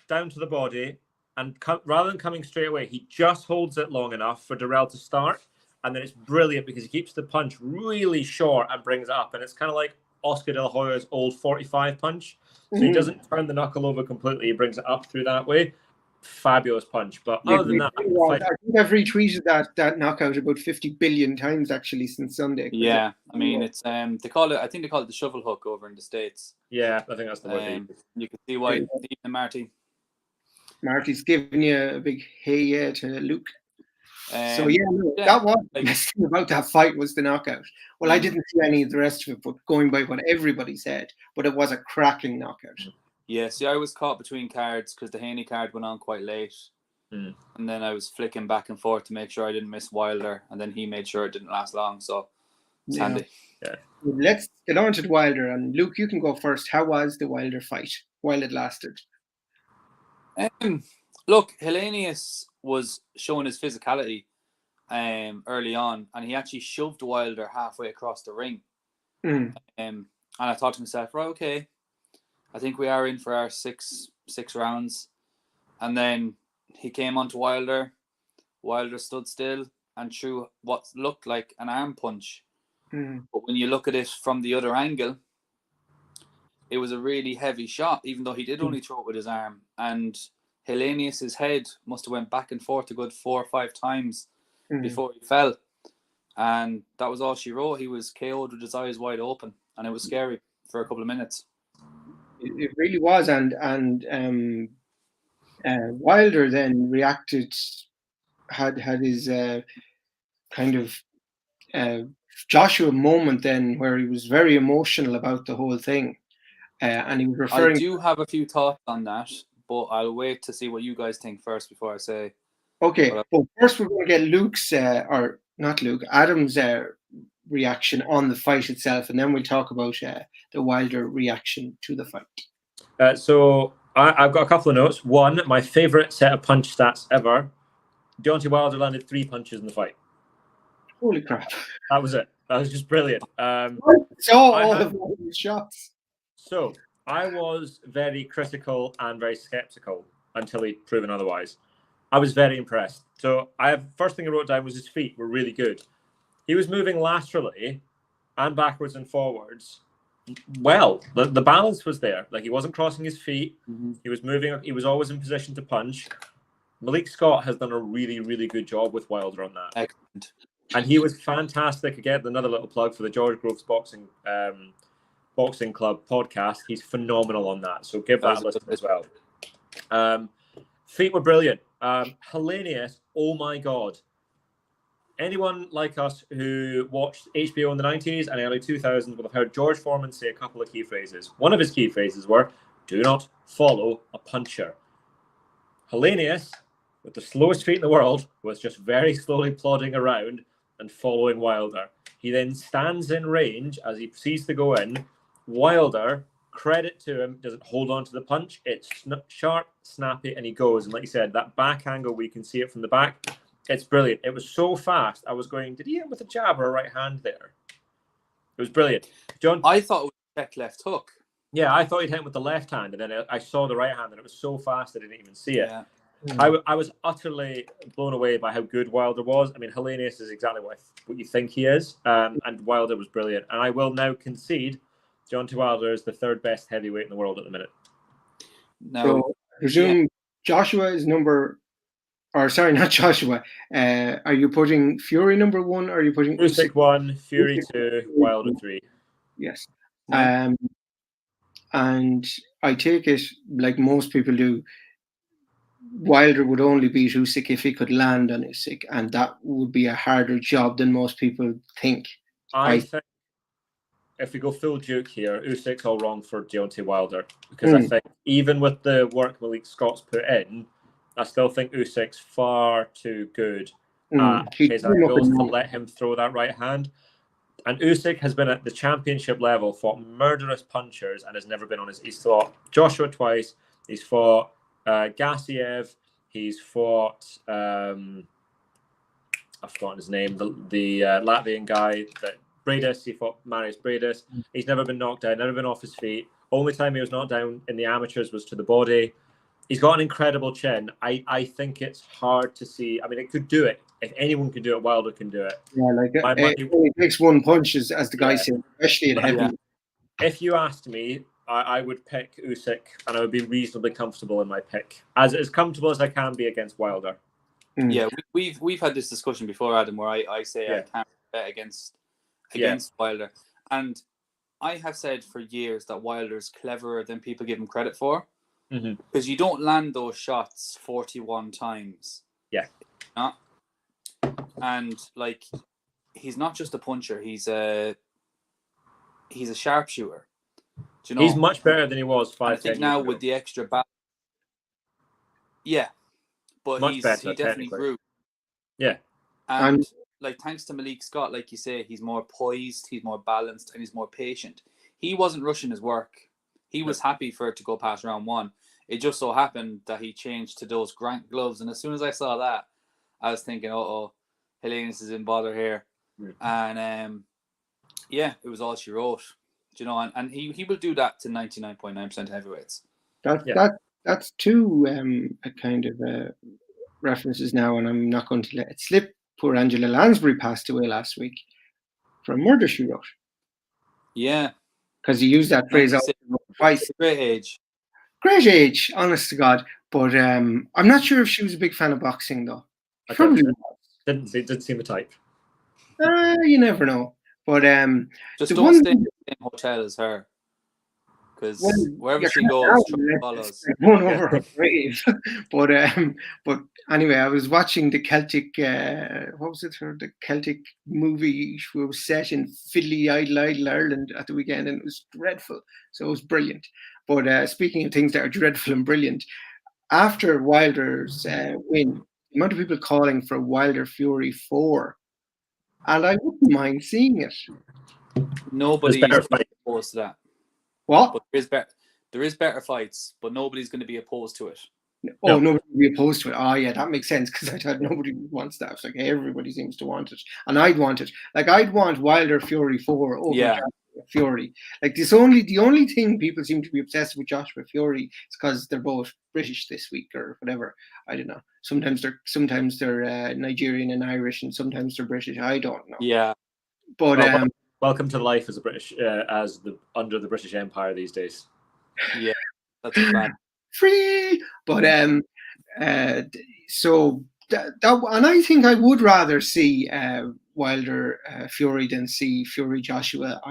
down to the body, and rather than coming straight away, he just holds it long enough for Durrell to start, and then it's brilliant because he keeps the punch really short and brings it up, and it's kind of like Oscar De La Hoya's old 45 punch. So he doesn't turn the knuckle over completely; he brings it up through that way. Fabulous punch, but other than that, I think I've retweeted that knockout about 50 billion times actually since Sunday. Yeah, I mean it's they call it. I think they call it the shovel hook over in the States. Yeah, I think that's the word. You can see why Marty's giving you a big hey yeah to Luke. So that was the best thing about that fight was the knockout. Well, I didn't see any of the rest of it, but going by what everybody said, but it was a cracking knockout. Yeah, see, I was caught between cards because the Haney card went on quite late. And then I was flicking back and forth to make sure I didn't miss Wilder. And then he made sure it didn't last long. So it's handy. Yeah. Let's get on to the Wilder. And Luke, you can go first. How was the Wilder fight while it lasted? Look, Hellenius was showing his physicality early on. And he actually shoved Wilder halfway across the ring. And I thought to myself, right, okay. I think we are in for our six rounds. And then he came onto Wilder. Wilder stood still and threw what looked like an arm punch. But when you look at it from the other angle, it was a really heavy shot, even though he did only throw it with his arm. And Hellenius's head must have went back and forth a good 4 or 5 times before he fell. And that was all she wrote. He was KO'd with his eyes wide open. And it was scary for a couple of minutes. It really was, and Wilder then reacted, had his kind of Joshua moment then where he was very emotional about the whole thing, and he was referring. I do have a few thoughts on that, but I'll wait to see what you guys think first before I say. Okay, but first we're going to get Luke's or not Luke, Adam's reaction on the fight itself, and then we'll talk about the Wilder reaction to the fight. So I've got a couple of notes. One, my favorite set of punch stats ever. Deontay Wilder landed 3 punches in the fight. Holy crap. That was it. That was just brilliant. Saw all of Wilder's shots. So I was very critical and very skeptical until he'd proven otherwise. I was very impressed. So first thing I wrote down was his feet were really good. He was moving laterally and backwards and forwards. Well, the balance was there. Like, he wasn't crossing his feet. Mm-hmm. He was moving. He was always in position to punch. Malik Scott has done a really, really good job with Wilder on that. Excellent. And he was fantastic. Again, another little plug for the George Groves Boxing Club podcast. He's phenomenal on that. So give that a listen as well. Feet were brilliant. Hilarious. Oh my God. Anyone like us who watched HBO in the 90s and early 2000s will have heard George Foreman say a couple of key phrases. One of his key phrases were, "Do not follow a puncher." Hellenius, with the slowest feet in the world, was just very slowly plodding around and following Wilder. He then stands in range as he proceeds to go in. Wilder, credit to him, doesn't hold on to the punch. It's sharp, snappy, and he goes. And like you said, that back angle, we can see it from the back. It's brilliant. It was so fast. I was going, did he hit with a jab or a right hand there? It was brilliant. John, I thought it was a check left hook. Yeah, I thought he'd hit with the left hand, and then I saw the right hand, and it was so fast I didn't even see it. Yeah. I was utterly blown away by how good Wilder was. I mean, Hellenius is exactly what you think he is, and Wilder was brilliant. And I will now concede Deontay Wilder is the third best heavyweight in the world at the minute. No, so I presume Joshua is number... Or sorry, not Joshua. Are you putting Fury number 1? Or are you putting Usyk 1, Fury 2, Wilder 3? Yes. And I take it, like most people do, Wilder would only beat Usyk if he could land on Usyk, and that would be a harder job than most people think. I think if we go full Duke here, Usyk's all wrong for Deontay Wilder, because I think even with the work Malik Scott's put in, I still think Usyk's far too good at his angles to let him throw that right hand. And Usyk has been at the championship level, fought murderous punchers, and has never been on his... He's fought Joshua twice. He's fought Gassiev. He's fought... I've forgotten his name. The Latvian guy. Bradis. He fought Marius Bradis. He's never been knocked down, never been off his feet. Only time he was knocked down in the amateurs was to the body. He's got an incredible chin. I think it's hard to see. I mean, it could do it. If anyone can do it, Wilder can do it. Yeah, like it only takes one punch, as the guy said, especially at heavy. If you asked me, I would pick Usyk, and I would be reasonably comfortable in my pick, as comfortable as I can be against Wilder. Yeah, we've had this discussion before, Adam, where I say I can't bet against Wilder, and I have said for years that Wilder's cleverer than people give him credit for. Because you don't land those shots 41 times. Yeah. Not. And like, he's not just a puncher, he's a sharpshooter. Do you know? He's much better than he was 5 years ago. I think now with the extra back. Yeah. But much he better, definitely grew. Yeah. And like, thanks to Malik Scott, like you say, he's more poised, he's more balanced, and he's more patient. He wasn't rushing his work. He was happy for it to go past round 1. It just so happened that he changed to those Grant gloves. And as soon as I saw that, I was thinking, Hellenius is in bother here. And it was all she wrote. Do you know, and he will do that to 99.9% heavyweights. That's two kind of references now, and I'm not going to let it slip. Poor Angela Lansbury passed away last week for a murder she wrote. Yeah. Because he used that phrase twice. Great age. Great age, honest to God. But I'm not sure if she was a big fan of boxing, though. Probably didn't seem the type. You never know. But just don't stay in the same hotel as her, because wherever she goes, trouble follows. One over her grave. But anyway, I was watching the Celtic. What was it? The Celtic movie was set in Fiddly Idle Ireland at the weekend, and it was dreadful. So it was brilliant. But speaking of things that are dreadful and brilliant, after Wilder's win, the amount of people calling for Wilder Fury 4, and I wouldn't mind seeing it. Nobody's opposed to that. What? But there is better fights, but nobody's going to be opposed to it. Oh, nobody would be opposed to it. Oh, yeah, that makes sense because I thought nobody wants that. It's like everybody seems to want it, and I'd want it. Like I'd want Wilder Fury 4 over Joshua Fury. Like the only thing people seem to be obsessed with Joshua Fury is because they're both British this week or whatever. I don't know. Sometimes they're Nigerian and Irish, and sometimes they're British. I don't know. Yeah, but welcome to life as a British under the British Empire these days. Yeah, that's a fact. Free, but so that and I think I would rather see Wilder Fury than see Fury Joshua.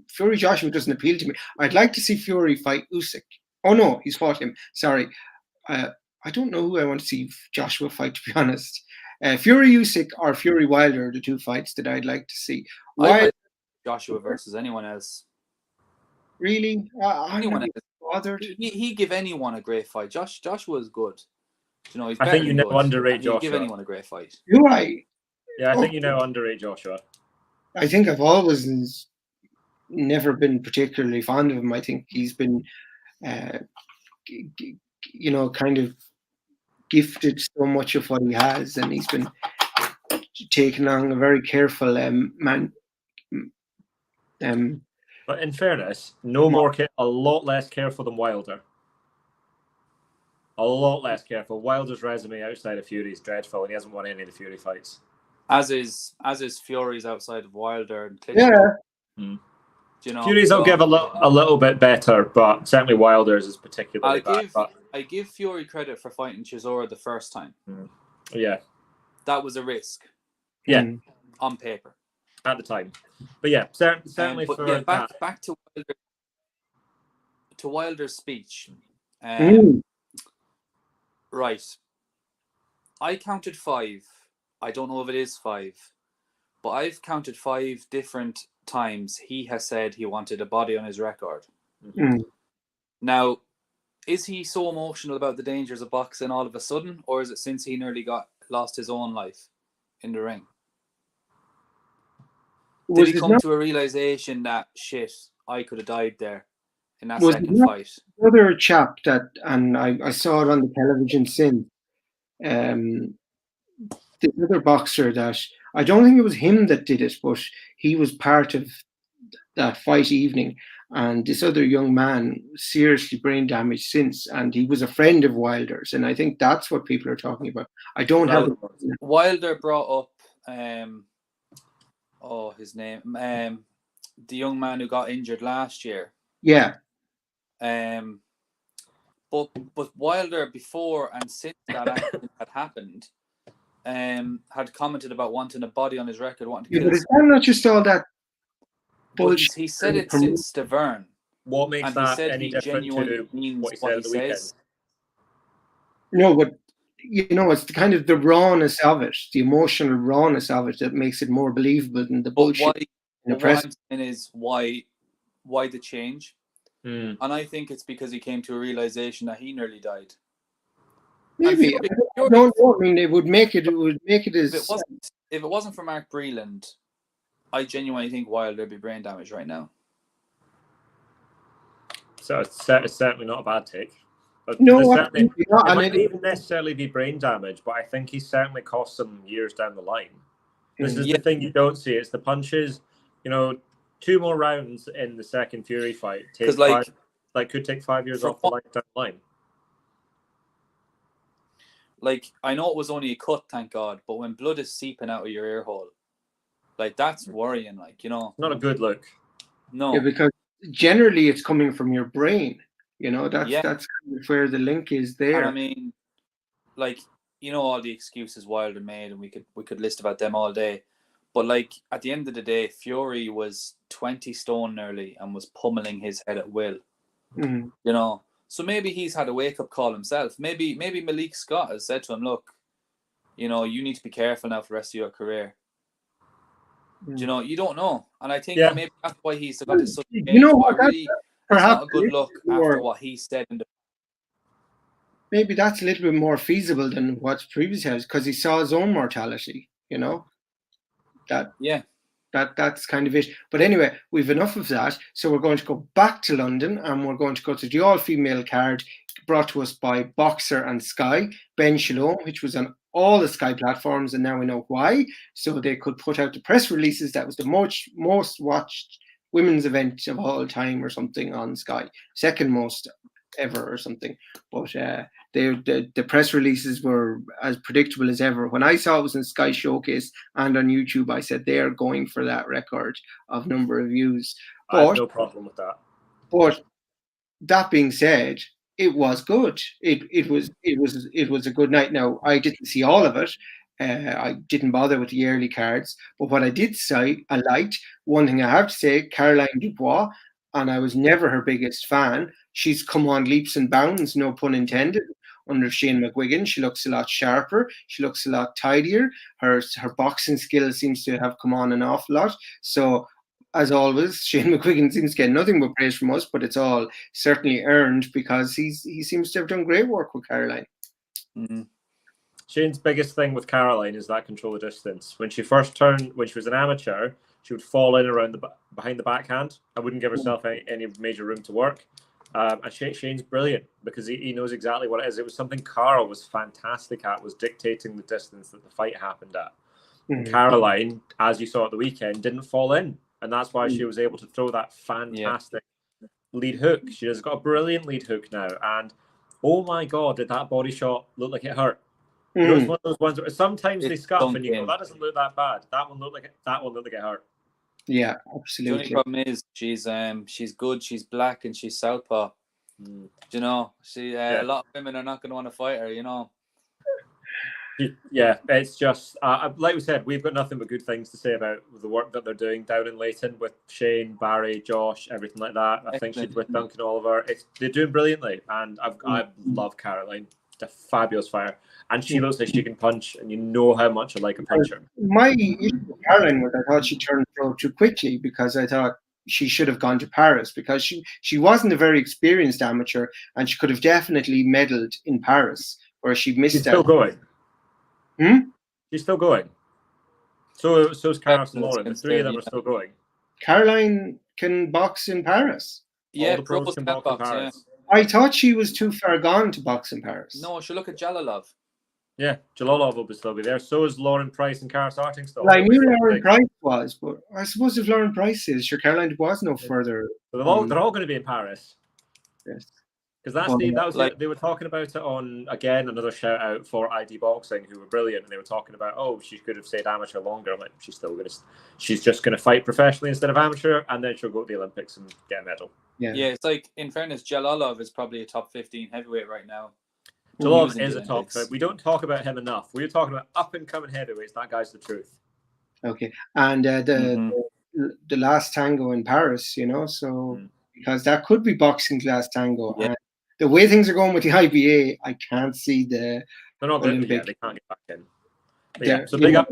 Fury Joshua doesn't appeal to me. I'd like to see Fury fight Usyk. Oh no, he's fought him. Sorry, I don't know who I want to see Joshua fight. To be honest, Fury Usyk or Fury Wilder are the two fights that I'd like to see. Wilder Joshua versus anyone else. Really? Anyone else. Bothered. He give anyone a great fight. Joshua is good. You know, he's I think you now underrate Joshua. Give anyone a great fight. Do I? Yeah, I think you now underrate Joshua. I think I've always never been particularly fond of him. I think he's been, kind of gifted so much of what he has, and he's been taken on a very careful man. But in fairness, a lot less careful than Wilder. A lot less careful. Wilder's resume outside of Fury is dreadful, and he hasn't won any of the Fury fights. As is Fury's outside of Wilder and Klitschko. Yeah. Mm. You know, Fury's will give a little bit better, but certainly Wilder's is particularly bad. I give Fury credit for fighting Chisora the first time. Yeah. That was a risk. Yeah. On paper. At the time. But yeah, certainly back to Wilder's speech. Right. I counted 5. I don't know if it is 5, but I've counted 5 different times he has said he wanted a body on his record. Now, is he so emotional about the dangers of boxing all of a sudden, or is it since he nearly lost his own life in the ring? Did he come to a realization that, shit, I could have died there in that second fight? Another chap that, and I saw it on the television since, the other boxer that, I don't think it was him that did it, but he was part of that fight evening, and this other young man seriously brain damaged since, and he was a friend of Wilder's, and I think that's what people are talking about. I don't have it. Wilder brought up his name, the young man who got injured last year. Yeah. But Wilder, before and since that accident had happened, had commented about wanting a body on his record, wanting to kill. But is that not just all that bullshit? He said it since Stavern. What makes that any different to what he said at the weekend? No, but it's the kind of the rawness of it, the emotional rawness of it that makes it more believable than the bullshit. What I'm saying is why the change? And I think it's because he came to a realization that he nearly died. Maybe. I don't know. I mean, it would make it as... If it wasn't for Mark Breland, I genuinely think Wilder would be brain damaged right now. So it's certainly not a bad take. But no, it might even necessarily be brain damage, but I think he's certainly cost some years down the line. This is the thing you don't see. It's the punches. 2 more rounds in the second Fury fight could take 5 years off the line down the line. Like, I know it was only a cut, thank God, but when blood is seeping out of your ear hole, like, that's worrying, Not a good look. No. Yeah, because generally it's coming from your brain. That's kind of where the link is there. And I mean, all the excuses Wilder made, and we could list about them all day. But, at the end of the day, Fury was 20 stone nearly and was pummeling his head at will. So maybe he's had a wake-up call himself. Maybe Malik Scott has said to him, look, you need to be careful now for the rest of your career. You don't know. And I think maybe that's why he's got this... Perhaps not a good look after what he said. Maybe that's a little bit more feasible than what's previously has, because he saw his own mortality, That's kind of it. But anyway, we've enough of that. So we're going to go back to London, and we're going to go to the all-female card. brought to us by Boxer and Sky. Ben Shalom, which was on all the Sky platforms, and now we know why. So they could put out the press releases. That was the most watched women's event of all time or something on Sky. Second most ever or something. But the press releases were as predictable as ever. When I saw it was in Sky Showcase and on YouTube, I said they are going for that record of number of views. I have no problem with that. But that being said, it was good. It was a good night. Now, I didn't see all of it. I didn't bother with the early cards. But what I did say, I liked. One thing I have to say, Caroline Dubois, and I was never her biggest fan. She's come on leaps and bounds, no pun intended, under Shane McGuigan. She looks a lot sharper. She looks a lot tidier. Her boxing skill seems to have come on an awful lot. So, as always, Shane McGuigan seems to get nothing but praise from us, but it's all certainly earned because he seems to have done great work with Caroline. Mm-hmm. Shane's biggest thing with Caroline is that control of distance. When she first turned, when she was an amateur, she would fall in around behind the backhand. I wouldn't give herself any major room to work. And Shane's brilliant because he knows exactly what it is. It was something Carl was fantastic at, was dictating the distance that the fight happened at. Mm-hmm. Caroline, as you saw at the weekend, didn't fall in. And that's why she was able to throw that fantastic lead hook. She has got a brilliant lead hook now. And oh my God, did that body shot look like it hurt? You know, it's one of those ones where sometimes they scuff and you go, that doesn't look that bad. That one looked like it hurt. Yeah, absolutely. The only problem is she's good, she's black, and she's southpaw. You know, a lot of women are not going to want to fight her. You know. Yeah, it's just like we said, we've got nothing but good things to say about the work that they're doing down in Leighton with Shane, Barry, Josh, everything like that. I think she's with Duncan Oliver. They're doing brilliantly, and I love Caroline. A fabulous fighter, and she looks like she can punch, and you know how much I like a puncher. My issue with Caroline was I thought she turned pro too quickly because I thought she should have gone to Paris because she wasn't a very experienced amateur, and she could have definitely medalled in Paris where she missed She's still going. She's still going. So's Karis and Lauren. The three of them are still going. Caroline can box in Paris. Yeah, all the pros can box in Paris. Yeah. I thought she was too far gone to box in Paris. No, she'll look at Jalalov. Yeah, Jalalov will still be there. So is Lauren Price and Karis Artingstall. Well, I knew Lauren Price was, but I suppose if Lauren Price is, sure, Caroline was no further. So they're all going to be in Paris. Yes. Because they were talking about it on, again, another shout out for ID Boxing, who were brilliant, and they were talking about, she could have stayed amateur longer. I'm like, she's just going to fight professionally instead of amateur, and then she'll go to the Olympics and get a medal. Yeah, it's like, in fairness, Jalalov is probably a top 15 heavyweight right now. Jalalov is a top 5. We don't talk about him enough. We're talking about up and coming heavyweights. That guy's the truth. Okay, and the last tango in Paris, you know, so because that could be boxing class tango. Yeah. And the way things are going with the IBA, I can't see the Olympic. They can't get back in. But so big up.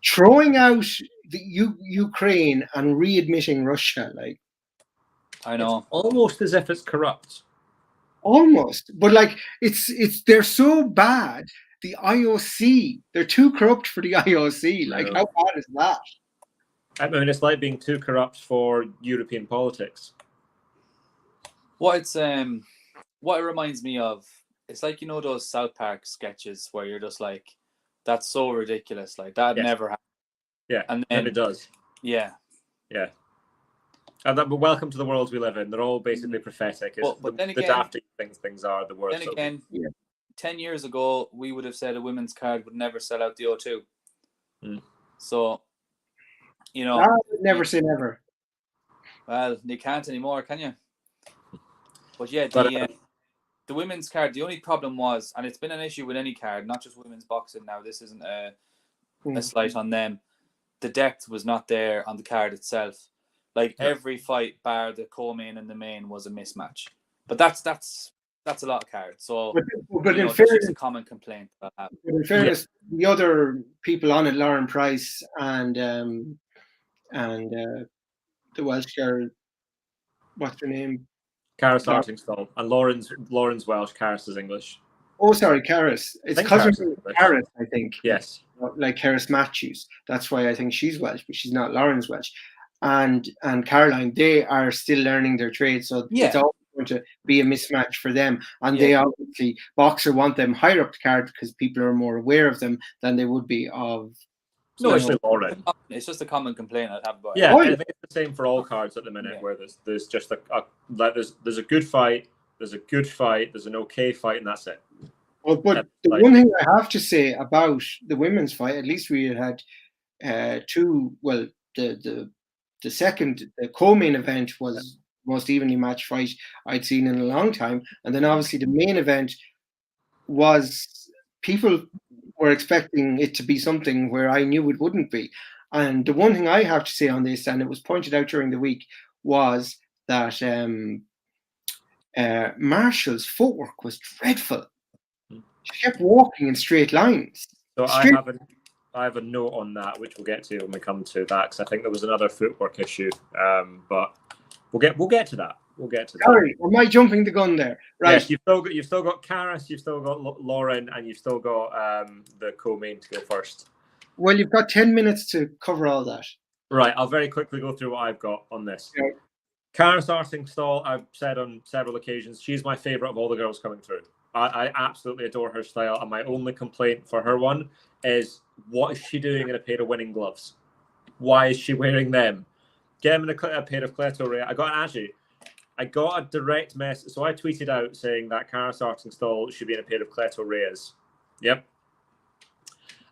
Throwing out the Ukraine and readmitting Russia, like. I know. It's almost as if it's corrupt. Almost. But like they're so bad. The IOC, they're too corrupt for the IOC. Like, how bad is that? I mean, it's like being too corrupt for European politics. What it reminds me of, it's like, you know, those South Park sketches where you're just like, that's so ridiculous. Like, that never happened. Yeah, and then it does. Yeah. Yeah. But welcome to the world we live in. They're all basically prophetic. But then again, the dafty things are the worst. Then again, 10 years ago, we would have said a women's card would never sell out the O2. So, you know. I would never say never. Well, you can't anymore, can you? But yeah, the women's card, the only problem was, and it's been an issue with any card, not just women's boxing now, this isn't a slight on them, the depth was not there on the card itself. Like, every fight, bar the co-main and the main, was a mismatch. But that's a lot of cards. So, but in fairness, a common complaint. But in fairness, the other people on it, Lauren Price and the Welsh girl, what's her name? Karis Artingstall. And Lauren's Welsh, Karis is English. Oh, sorry, Karis. It's because of Karis, I think. Yes. Like Karis Matthews. That's why I think she's Welsh, but she's not. Lauren's Welsh. And Caroline, they are still learning their trade. So it's all going to be a mismatch for them. And they obviously, Boxer want them higher up the card because people are more aware of them than they would be of. No, it's Lauren. It's just a common complaint I'd have about it. Yeah, I think it's the same for all cards at the minute, where there's just there's a good fight, there's a good fight, there's an okay fight, and that's it. Well, but the one thing I have to say about the women's fight, at least we had two. Well, the co-main event was the most evenly matched fight I'd seen in a long time, and then obviously the main event was, people were expecting it to be something where I knew it wouldn't be. And the one thing I have to say on this, and it was pointed out during the week, was that Marshall's footwork was dreadful. She kept walking in straight lines. So I have a note on that, which we'll get to when we come to that, because I think there was another footwork issue. But we'll get to that. We'll get to that. Sorry, am I jumping the gun there? Right. Yes, you've still got Karis, you've still got Lauren, and you've still got the co-main to go first. Well, you've got 10 minutes to cover all that. Right, I'll very quickly go through what I've got on this. Okay. Karis Artingstall, I've said on several occasions, she's my favourite of all the girls coming through. I absolutely adore her style, and my only complaint for her one is, what is she doing in a pair of winning gloves? Why is she wearing them? Get him in a pair of Cleto Ray. I got a direct message. So I tweeted out saying that Karis Artingstall should be in a pair of Cleto Reyes. Yep.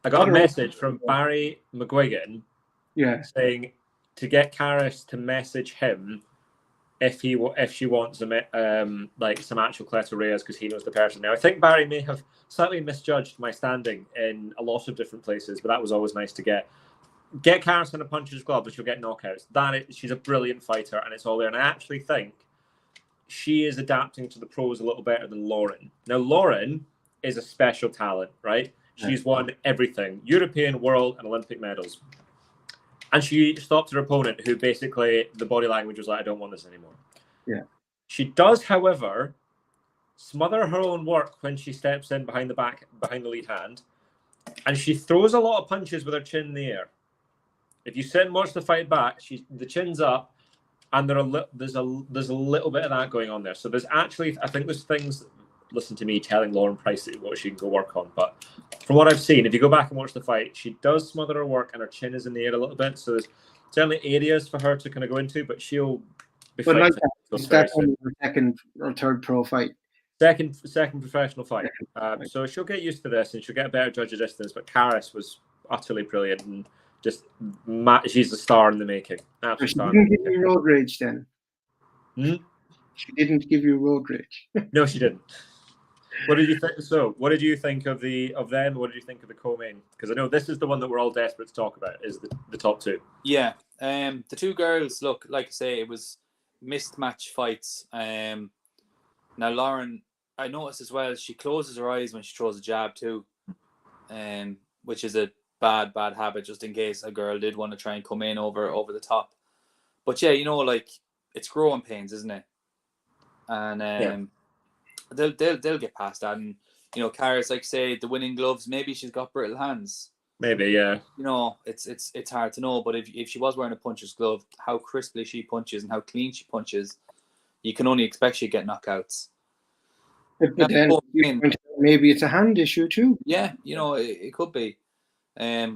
I got a message from Barry McGuigan saying to get Karis to message him if she wants some actual Cleto Reyes, because he knows the person. Now, I think Barry may have slightly misjudged my standing in a lot of different places, but that was always nice to get. Get Karis in a puncher's glove, but she'll get knockouts. She's a brilliant fighter, and it's all there. And I actually think she is adapting to the pros a little better than Lauren. Now, Lauren is a special talent, right? She's won everything, European, world, and Olympic medals. And she stopped her opponent, who basically, the body language was like, I don't want this anymore. Yeah. She does, however, smother her own work when she steps in behind the lead hand. And she throws a lot of punches with her chin in the air. If you sit and watch the fight back, the chin's up, and there's a little bit of that going on there. So there's actually, I think there's things, listen to me telling Lauren Price what she can go work on. But from what I've seen, if you go back and watch the fight, she does smother her work, and her chin is in the air a little bit. So there's certainly areas for her to kind of go into, but she'll be But fighting. is that only her second or third pro fight? Second professional fight. So she'll get used to this, and she'll get a better judge of distance. But Karis was utterly brilliant, and just she's a star in the making. So she didn't give you road rage then? She didn't give you road rage? No, she didn't. What did you think? So, what did you think of them? What did you think of the co-main? Because I know this is the one that we're all desperate to talk about. Is the top two? Yeah, the two girls. Look, like I say, it was mismatch fights. Now Lauren, I noticed as well, she closes her eyes when she throws a jab too, which is a bad habit, just in case a girl did want to try and come in over the top. But yeah, like, it's growing pains, isn't it? And they'll get past that. And Karis, like say, the winning gloves, maybe she's got brittle hands. Maybe, yeah. It's hard to know. But if she was wearing a puncher's glove, how crisply she punches and how clean she punches, you can only expect she'd get knockouts. But then maybe it's a hand issue too. Yeah, it could be,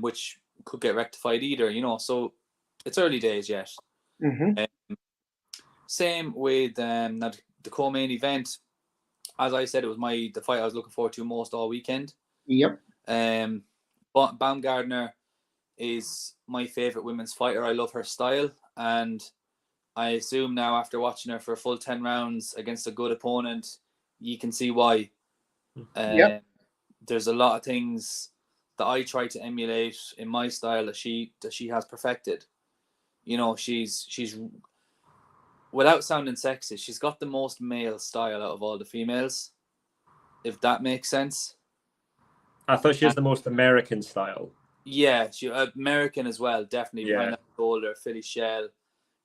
which could get rectified either. So it's early days yet. Mm-hmm. Same with the co-main event. As I said, it was the fight I was looking forward to most all weekend. Yep. But Baumgardner is my favorite women's fighter. I love her style, and I assume now, after watching her for a full 10 rounds against a good opponent, you can see why. Yep. There's a lot of things that I try to emulate in my style that she has perfected. She's without sounding sexist, she's got the most male style out of all the females, if that makes sense. I thought she has the most American style. Yeah, she American as well, definitely. Yeah. Behind that shoulder, Philly shell,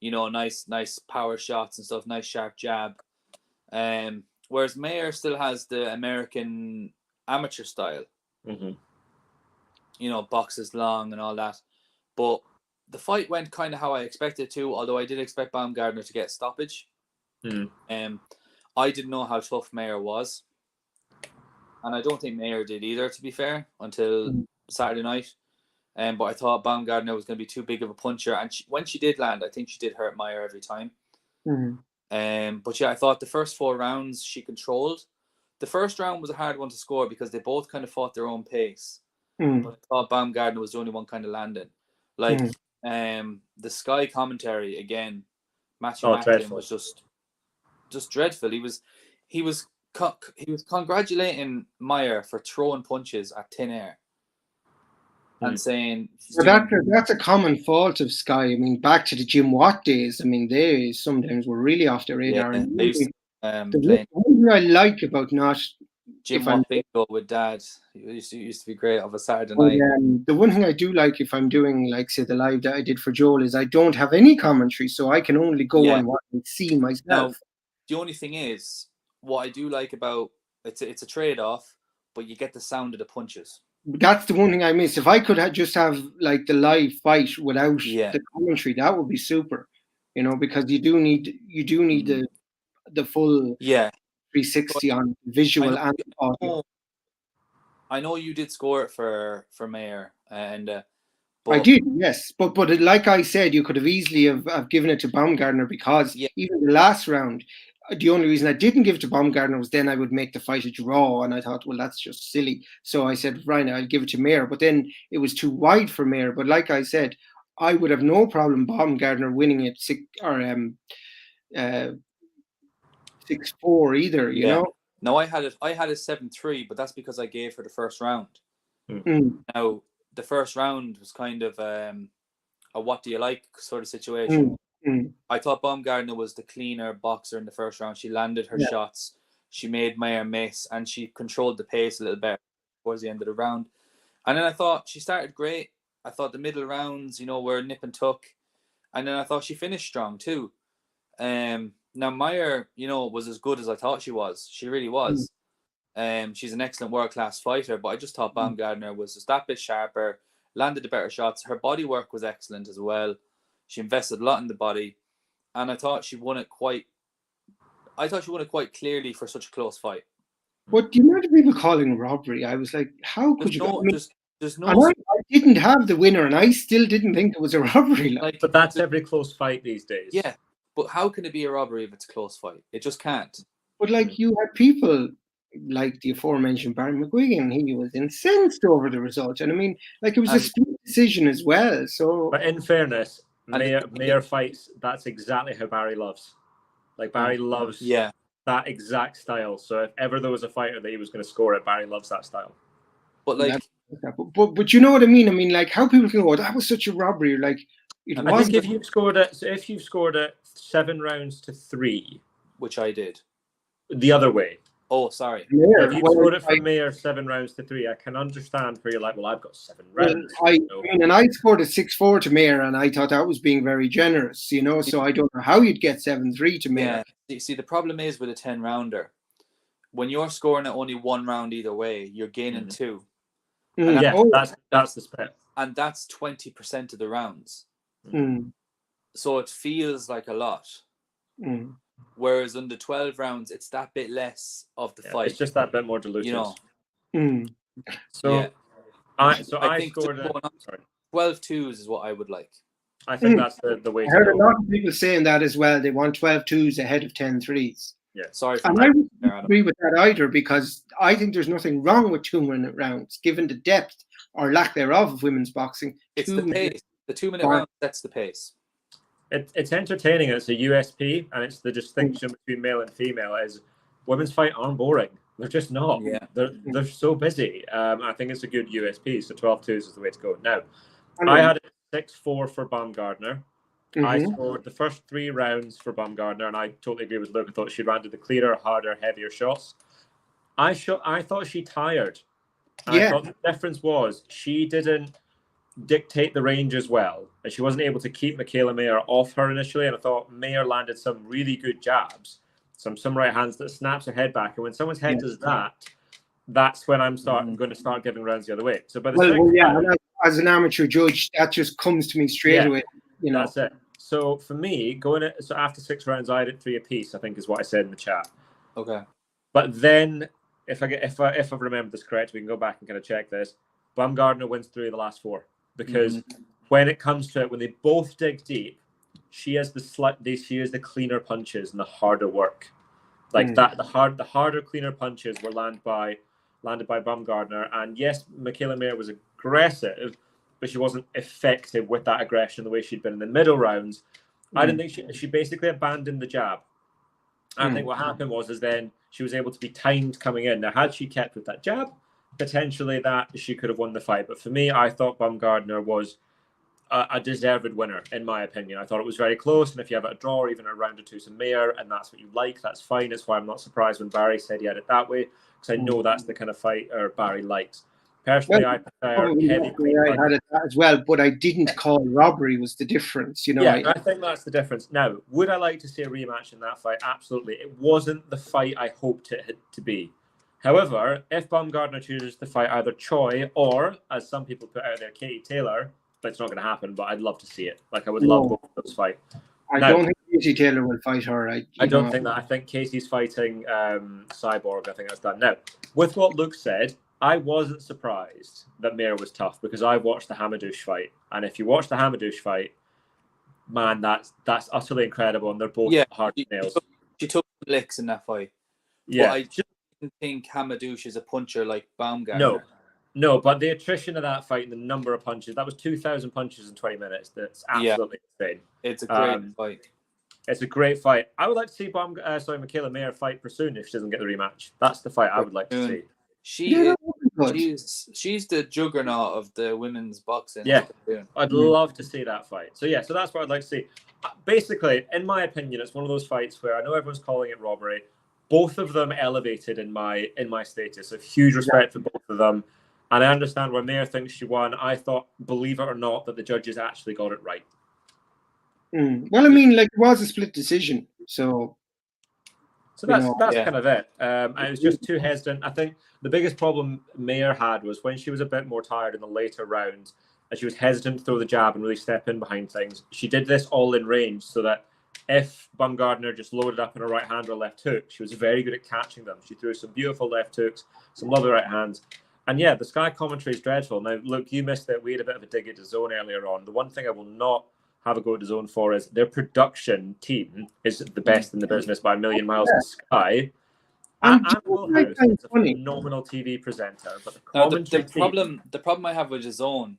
nice power shots and stuff, nice sharp jab. Whereas Mayer still has the American amateur style. Mm-hmm. Boxes long and all that. But the fight went kind of how I expected it to, although I did expect Baumgardner to get stoppage. I didn't know how tough Mayer was. And I don't think Mayer did either, to be fair, until Saturday night. But I thought Baumgartner was going to be too big of a puncher. And when she did land, I think she did hurt Mayer every time. But yeah, I thought the first 4 rounds she controlled. The first round was a hard one to score because they both kind of fought their own pace. But I thought Baumgartner was the only one kind of landing. Like the Sky commentary again, Matthew Macklin was just dreadful. He was congratulating Mayer for throwing punches at thin air and saying that's a common fault of Sky. I mean, back to the Jim Watt days. I mean, they sometimes were really off the radar. Yeah, the one thing I like about not Jim Watt bingo with Dad, it used to be great of a Saturday night. The one thing I do like if I'm doing, like, say, the live that I did for Joel is I don't have any commentary, so I can only go on what I see myself. Now, the only thing is, what I do like about it's a trade-off, but you get the sound of the punches. That's the one thing I miss. If I could just have like the live fight without the commentary, that would be super. You know, because you do need the full 360 on visual and audio. I know you did score it for Mayer, and I did, yes, but like I said, you could have easily have given it to Baumgartner because even the last round, the only reason I didn't give it to Baumgartner was then I would make the fight a draw, and I thought, well, that's just silly. So I said, right, I'll give it to Mayer, but then it was too wide for Mayer. But like I said, I would have no problem Baumgartner winning it 6-4 either. You know. No, I had it 7-3, but that's because I gave her the first round. Now the first round was kind of a what do you like sort of situation. I thought Baumgartner was the cleaner boxer in the first round. She landed her shots. She made Mayer miss, and she controlled the pace a little better towards the end of the round. And then I thought she started great. I thought the middle rounds, were nip and tuck. And then I thought she finished strong too. Now Mayer, was as good as I thought she was. She really was. She's an excellent world-class fighter, but I just thought Baumgartner was just that bit sharper, landed the better shots. Her body work was excellent as well. She invested a lot in the body, and I thought she won it quite clearly for such a close fight. But the amount of people calling robbery, I was like, how could you? There's no. I didn't have the winner, and I still didn't think it was a robbery. But that's every close fight these days. Yeah, but how can it be a robbery if it's a close fight? It just can't. But you had people like the aforementioned Barry McGuigan, he was incensed over the result, and I mean, it was a split decision as well. So, but in fairness, Mayer fights. That's exactly how Barry loves. Barry loves that exact style. So if ever there was a fighter that he was going to score at, Barry loves that style. But but you know what I mean? I mean, how people can go, that was such a robbery. I think if you've scored it 7 rounds to 3, which I did, the other way. Oh, sorry. If you scored it for Mayer 7 rounds to 3, I can understand where you're like, well, I've got 7 rounds. And I scored a 6-4 to Mayer, and I thought that was being very generous, So I don't know how you'd get 7-3 to Mayer. Yeah. See, the problem is with a 10-rounder, when you're scoring at only 1 round either way, you're gaining 2. That's the split. And that's 20% of the rounds. So it feels like a lot. Whereas under 12 rounds, it's that bit less of the fight. It's just that bit more diluted. So I think scored 12-2s is what I would like. I think that's the way. I heard a lot of people saying that as well. They want 12-2s ahead of 10-3s. Yeah, sorry. And I don't agree with that either, because I think there's nothing wrong with 2-minute rounds, given the depth or lack thereof of women's boxing. It's the pace. The 2-minute round sets the pace. It's entertaining. It's a USP, and it's the distinction between male and female. Is women's fight aren't boring. They're just not. Yeah. They're so busy. I think it's a good USP. So 12-2s is the way to go. Now, I had it 6-4 for Baumgartner. I scored the first 3 rounds for Baumgartner, and I totally agree with Luke. I thought she landed the clearer, harder, heavier shots. I thought she tired. I thought the difference was she didn't dictate the range as well, and she wasn't able to keep Michaela Mayer off her initially. And I thought Mayer landed some really good jabs, some right hands that snaps her head back. And when someone's head does that, that's when I'm going to start giving rounds the other way. So by the as an amateur judge, that just comes to me straight away. That's it. So for me, after 6 rounds, I had it 3 apiece, I think is what I said in the chat. Okay. But then, if I remember this correct, we can go back and kind of check this. Baumgartner wins 3 of the last 4 because when it comes to it, when they both dig deep, she has the cleaner punches and the harder work. Like that, the harder, cleaner punches were landed by Baumgartner. And yes, Michaela Mayer was aggressive, but she wasn't effective with that aggression the way she'd been in the middle rounds. I didn't think she basically abandoned the jab. I think what happened was then she was able to be timed coming in. Now, had she kept with that jab, potentially that she could have won the fight. But for me, I thought Baumgartner was a deserved winner, in my opinion. I thought it was very close. And if you have a draw or even a round or two to Mayer, and that's what you like, that's fine. That's why I'm not surprised when Barry said he had it that way, because I know that's the kind of fight Barry likes. Personally, I prefer heavy. I had it as well, but I didn't call robbery was the difference. You know, yeah, I think that's the difference. Now, would I like to see a rematch in that fight? Absolutely. It wasn't the fight I hoped it to be. However, if Baumgartner chooses to fight either Choi or, as some people put out there, Katie Taylor, it's not going to happen, but I'd love to see it. Like, I would love both of those fight. I don't think Katie Taylor will fight her. I don't think that. I think Katie's fighting Cyborg. I think that's done. Now, with what Luke said, I wasn't surprised that Mayer was tough because I watched the Hamadouche fight. And if you watch the Hamadouche fight, man, that's utterly incredible. And they're both hard nails. She took licks in that fight. Yeah. But I just didn't think Hamadouche is a puncher like Baumgartner. No, but the attrition of that fight and the number of punches, that was 2,000 punches in 20 minutes. That's absolutely insane. It's a great fight. It's a great fight. I would like to see Michaela Mayer fight Prasoon if she doesn't get the rematch. That's the fight I would like to see. She's the juggernaut of the women's boxing. Yeah, I'd love to see that fight. So that's what I'd like to see. Basically, in my opinion, it's one of those fights where I know everyone's calling it robbery. Both of them elevated in my status. So huge respect for both of them. And I understand why Mayer thinks she won. I thought, believe it or not, that the judges actually got it right. Well, I mean, like, it was a split decision. So that's kind of it. I was just too hesitant. I think the biggest problem Mayer had was when she was a bit more tired in the later rounds, and she was hesitant to throw the jab and really step in behind things. She did this all in range so that if Baumgartner just loaded up in a right hand or left hook, she was very good at catching them. She threw some beautiful left hooks, some lovely right hands. And yeah, the Sky commentary is dreadful. Now, look, you missed it. We had a bit of a dig at DAZN earlier on. The one thing I will not have a go at DAZN for is their production team is the best in the business by a million miles in Sky. And Will House is a phenomenal TV presenter. But the commentary the problem I have with DAZN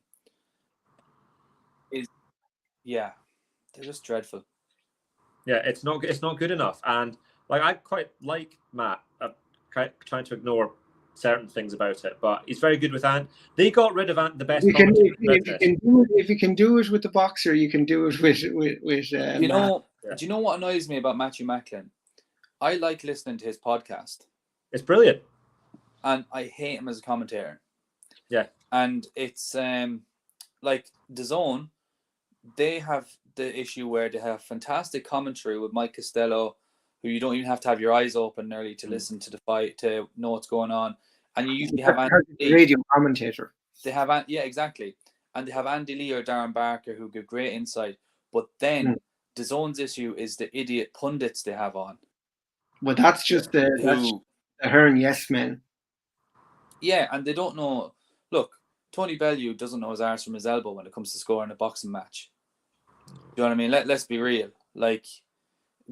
is, they're just dreadful. Yeah, it's not good enough. And like, I quite like Matt trying to ignore certain things about it, but he's very good with Ant. They got rid of Ant, the best commentator in the business. If you can do it with the boxer, you can do it with you know. Do you know what annoys me about Matthew Macklin? I like listening to his podcast. It's brilliant, and I hate him as a commentator. Yeah, and it's like DAZN, they have the issue where they have fantastic commentary with Mike Costello, who you don't even have to have your eyes open nearly to listen to the fight to know what's going on. And you usually have Andy Lee, radio commentator. They have exactly. And they have Andy Lee or Darren Barker who give great insight. But then DAZN's issue is the idiot pundits they have on. Well, that's just the Hearn yes men. Yeah, and they don't know. Look, Tony Bellew doesn't know his arse from his elbow when it comes to scoring a boxing match. Do you know what I mean? Let's be real. Like,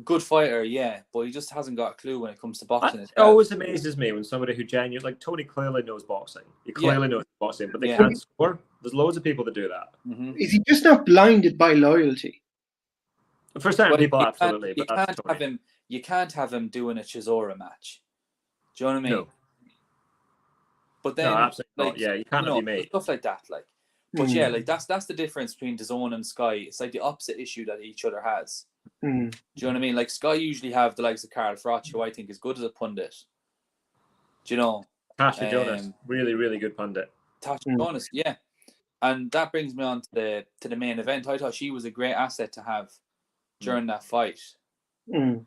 good fighter, yeah, but he just hasn't got a clue when it comes to boxing. It always amazes me when somebody who genuinely, like Tony clearly knows boxing. He clearly knows boxing, but they can't score. There's loads of people that do that. Mm-hmm. Is he just not blinded by loyalty? For certain people, absolutely. But that's Tony. You can't have him doing a Chisora match. Do you know what I mean? No. But then, no, absolutely not. Yeah, you can't be made. Stuff like that, like. But yeah, like that's the difference between DAZN and Sky. It's like the opposite issue that each other has. Do you know what I mean? Like, Sky usually have the likes of Carl Froch, who I think is good as a pundit. Do you know? Tasha Jonas, really, really good pundit. Tasha Jonas, yeah. And that brings me on to the main event. I thought she was a great asset to have during that fight. You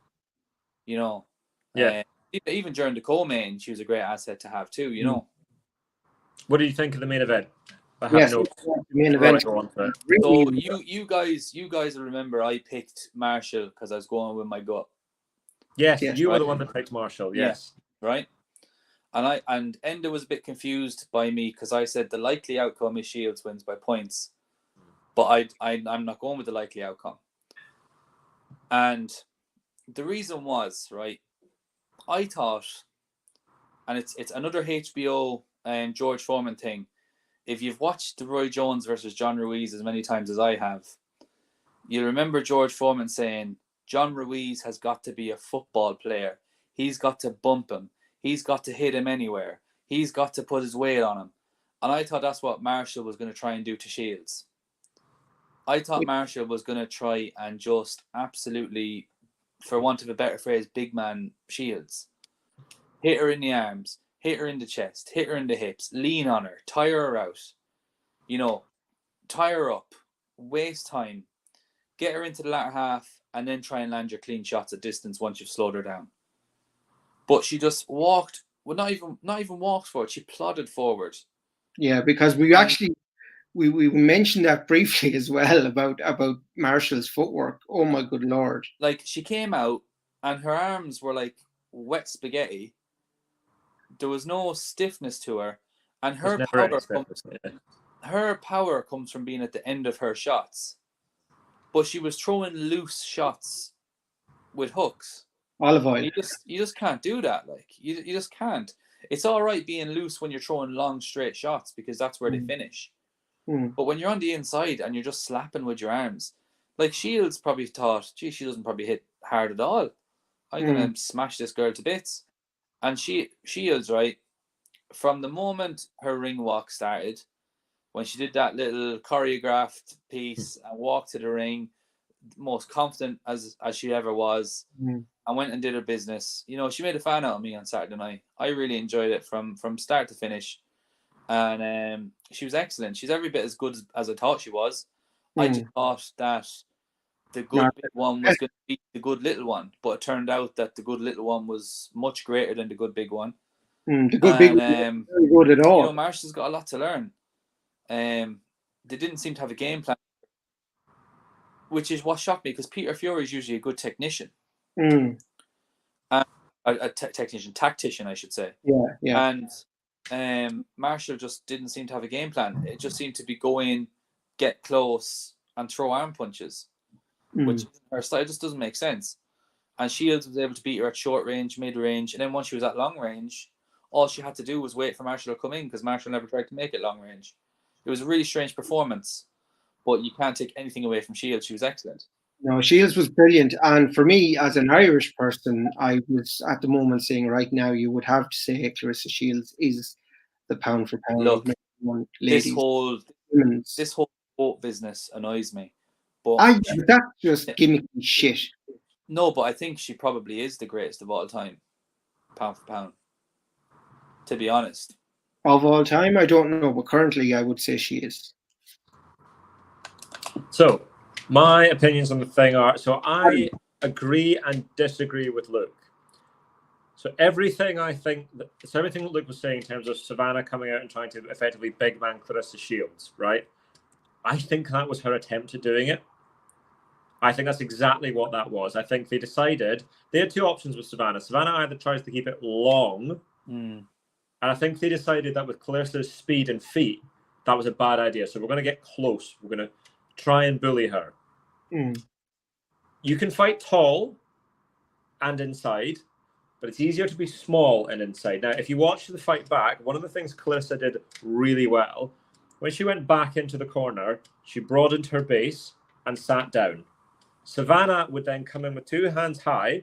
know? Yeah. Even during the co-main, she was a great asset to have too, you know? What do you think of the main event? Yes, the main event. So you guys will remember I picked Marshall because I was going with my gut. Yes, Yes, you were right. the one that picked Marshall. Yes. Right. And Enda was a bit confused by me because I said the likely outcome is Shields wins by points, but I'm not going with the likely outcome. And the reason was, right, I thought, and it's another HBO and George Foreman thing. If you've watched the Roy Jones versus John Ruiz as many times as I have, you remember George Foreman saying John Ruiz has got to be a football player. He's got to bump him. He's got to hit him anywhere. He's got to put his weight on him. And I thought that's what Marshall was going to try and do to Shields. I thought Marshall was going to try and just absolutely, for want of a better phrase, big man Shields. Hit her in the arms, hit her in the chest, hit her in the hips, lean on her, tire her out. You know, tire her up, waste time, get her into the latter half, and then try and land your clean shots at distance once you've slowed her down. But she just walked, well, not even walked forward. She plodded forward. Yeah, because we mentioned that briefly as well about Marshall's footwork. Oh my good lord! Like, she came out and her arms were like wet spaghetti. There was no stiffness to her, and her power comes from being at the end of her shots. But she was throwing loose shots with hooks. Olive oil. You just can't do that. Like, you just can't. It's all right being loose when you're throwing long straight shots because that's where they finish. But when you're on the inside and you're just slapping with your arms, like Shields probably thought, gee, she doesn't probably hit hard at all. I'm gonna smash this girl to bits. And Shields, right, from the moment her ring walk started, when she did that little choreographed piece and walked to the ring, most confident as she ever was, and went and did her business. You know, she made a fan out of me on Saturday night. I really enjoyed it from start to finish, and she was excellent. She's every bit as good as I thought she was. I just thought that the good big one was going to beat the good little one, but it turned out that the good little one was much greater than the good big one. The good big one wasn't very good at all. You know, Marshall's got a lot to learn. They didn't seem to have a game plan, which is what shocked me because Peter Fury is usually a good technician. A tactician, I should say. Yeah. And Marshall just didn't seem to have a game plan. It just seemed to be go in, get close, and throw arm punches, which her style just doesn't make sense. And Shields was able to beat her at short range, mid range, and then once she was at long range, all she had to do was wait for Marshall to come in because Marshall never tried to make it long range. It was a really strange performance, but you can't take anything away from Shields. She was excellent. No, Shields was brilliant. And for me, as an Irish person, I was at the moment saying right now you would have to say Clarissa Shields is the pound for pound. Look, this whole quote business annoys me. But that's just gimmicky shit. No, but I think she probably is the greatest of all time, pound for pound. To be honest. Of all time, I don't know, but currently I would say she is. So, my opinions on the thing are, so I agree and disagree with Luke. So everything that Luke was saying in terms of Savannah coming out and trying to effectively big man Clarissa Shields, right? I think that was her attempt at doing it. I think that's exactly what that was. I think they had two options with Savannah. Savannah either tries to keep it long, and I think they decided that with Clarissa's speed and feet, that was a bad idea. So we're going to get close. We're going to try and bully her. You can fight tall and inside, but it's easier to be small and inside. Now, if you watch the fight back, one of the things Clarissa did really well, when she went back into the corner, she broadened her base and sat down. Savannah would then come in with two hands high.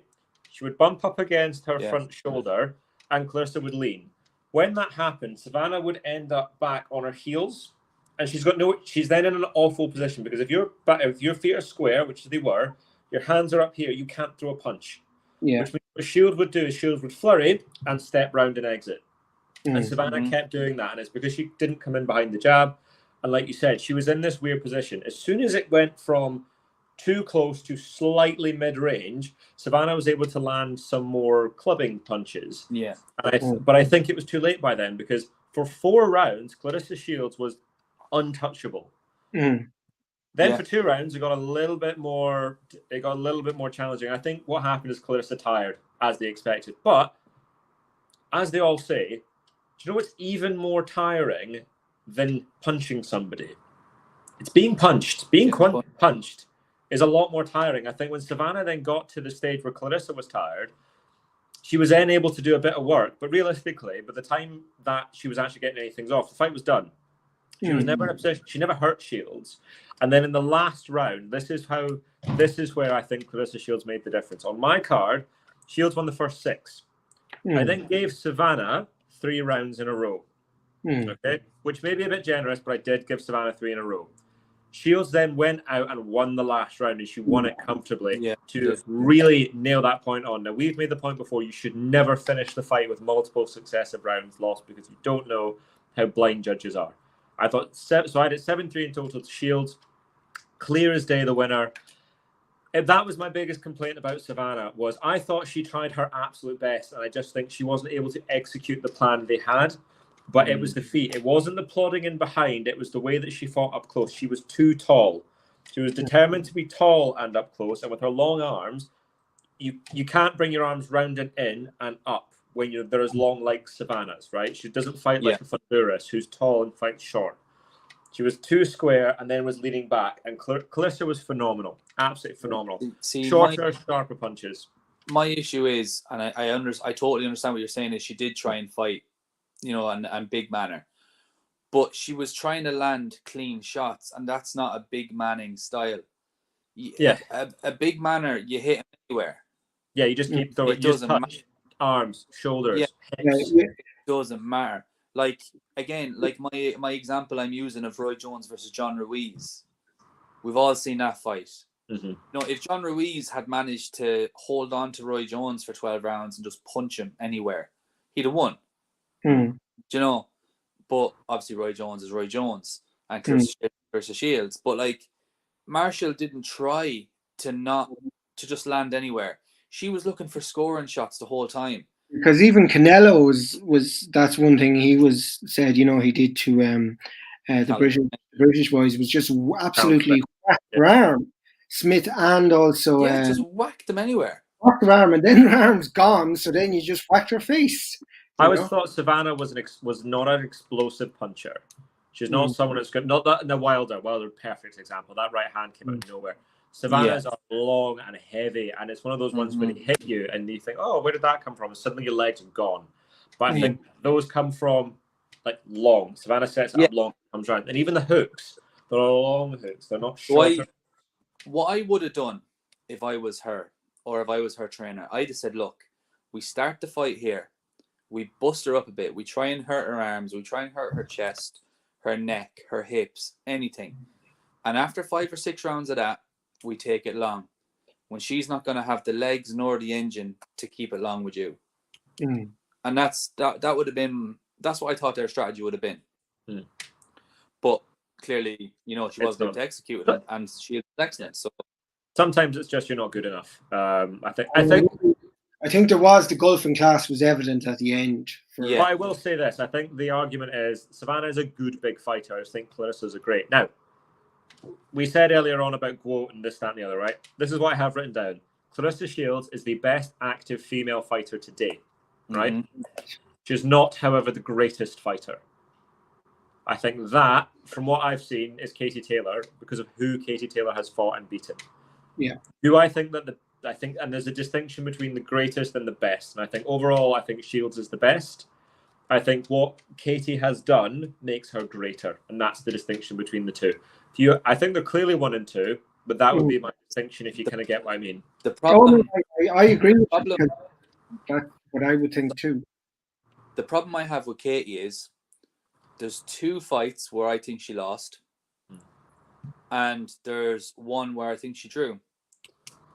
She would bump up against her front shoulder, and Clarissa would lean. When that happened, Savannah would end up back on her heels, and she's then in an awful position because if your feet are square, which they were, your hands are up here, you can't throw a punch. Yeah. Which means what Shield would do is Shield would flurry and step round and exit. And Savannah kept doing that, and it's because she didn't come in behind the jab. And like you said, she was in this weird position. As soon as it went from too close to slightly mid-range, Savannah was able to land some more clubbing punches. Yeah. But I think it was too late by then because for 4 rounds, Clarissa Shields was untouchable. Then for 2 rounds, it got a little bit more. It got a little bit more challenging. I think what happened is Clarissa tired, as they expected. But as they all say, do you know what's even more tiring than punching somebody? It's being punched. Being punched is a lot more tiring. I think when Savannah then got to the stage where Clarissa was tired, she was then able to do a bit of work. But realistically, by the time that she was actually getting anything off, the fight was done. She was never in a position. She never hurt Shields. And then in the last round, this is where I think Clarissa Shields made the difference. On my card, Shields won the first 6. I then gave Savannah 3 rounds in a row. Okay, which may be a bit generous, but I did give Savannah 3 in a row. Shields then went out and won the last round, and she won it comfortably to really nail that point on. Now, we've made the point before, you should never finish the fight with multiple successive rounds lost because you don't know how blind judges are. I thought, so I had it 7-3 in total to Shields. Clear as day, the winner. And that was my biggest complaint about Savannah, was I thought she tried her absolute best, and I just think she wasn't able to execute the plan they had. But it was the feet. It wasn't the plodding in behind. It was the way that she fought up close. She was too tall. She was determined to be tall and up close. And with her long arms, you can't bring your arms round and in and up when they're as long like Savannah's, right? She doesn't fight like a Honduras, who's tall and fights short. She was too square and then was leaning back. And Clarissa was phenomenal. Absolutely phenomenal. See, shorter, sharper punches. My issue is, and I totally understand what you're saying, is she did try and fight, and big manner. But she was trying to land clean shots, and that's not a big manning style. Yeah. A big manner, you hit him anywhere. Yeah, you just keep throwing. It doesn't matter. Arms, shoulders, hips. It doesn't matter. Like, again, like my example I'm using of Roy Jones versus John Ruiz. We've all seen that fight. If John Ruiz had managed to hold on to Roy Jones for 12 rounds and just punch him anywhere, he'd have won. But obviously Roy Jones is Roy Jones and Clarissa Shields. But like, Marshall didn't try to just land anywhere. She was looking for scoring shots the whole time. Because even Canelo was that's one thing he said, he did to the British boys, was just absolutely whacked her arm. Smith and also just whacked them anywhere. Whacked her arm, and then her arm's gone, so then you just whacked her face. I always thought Savannah was not an explosive puncher. She's not someone that's good. Not that in the Wilder, perfect example. That right hand came out of nowhere. Savannah's are long and heavy, and it's one of those ones where they hit you and you think, oh, where did that come from? And suddenly your legs are gone. But I think those come from like long. Savannah sets up long, comes round. And even the hooks, they're long hooks. They're not short. What I would have done if I was her, or if I was her trainer, I'd have said, look, we start the fight here. We bust her up a bit. We try and hurt her arms. We try and hurt her chest, her neck, her hips, anything. And after 5 or 6 rounds of that, we take it long. When she's not going to have the legs nor the engine to keep it long with you. And that would have been, that's what I thought their strategy would have been. But clearly, she wasn't able to execute it, and she was excellent. So sometimes it's just you're not good enough. I think there was the gulf in class was evident at the end. But I will say this: I think the argument is Savannah is a good big fighter. I think Clarissa's a great. Now, we said earlier on about GWOAT and this, that, and the other, right? This is what I have written down. Clarissa Shields is the best active female fighter today, right? She's not, however, the greatest fighter. I think that, from what I've seen, is Katie Taylor because of who Katie Taylor has fought and beaten. Yeah. Do I think that and there's a distinction between the greatest and the best. And I think overall, I think Shields is the best. I think what Katie has done makes her greater. And that's the distinction between the two. I think they're clearly 1 and 2, but that would be my distinction if you kind of get what I mean. The problem, I agree with you. That's what I would think too. The problem I have with Katie is there's 2 fights where I think she lost, and there's 1 where I think she drew.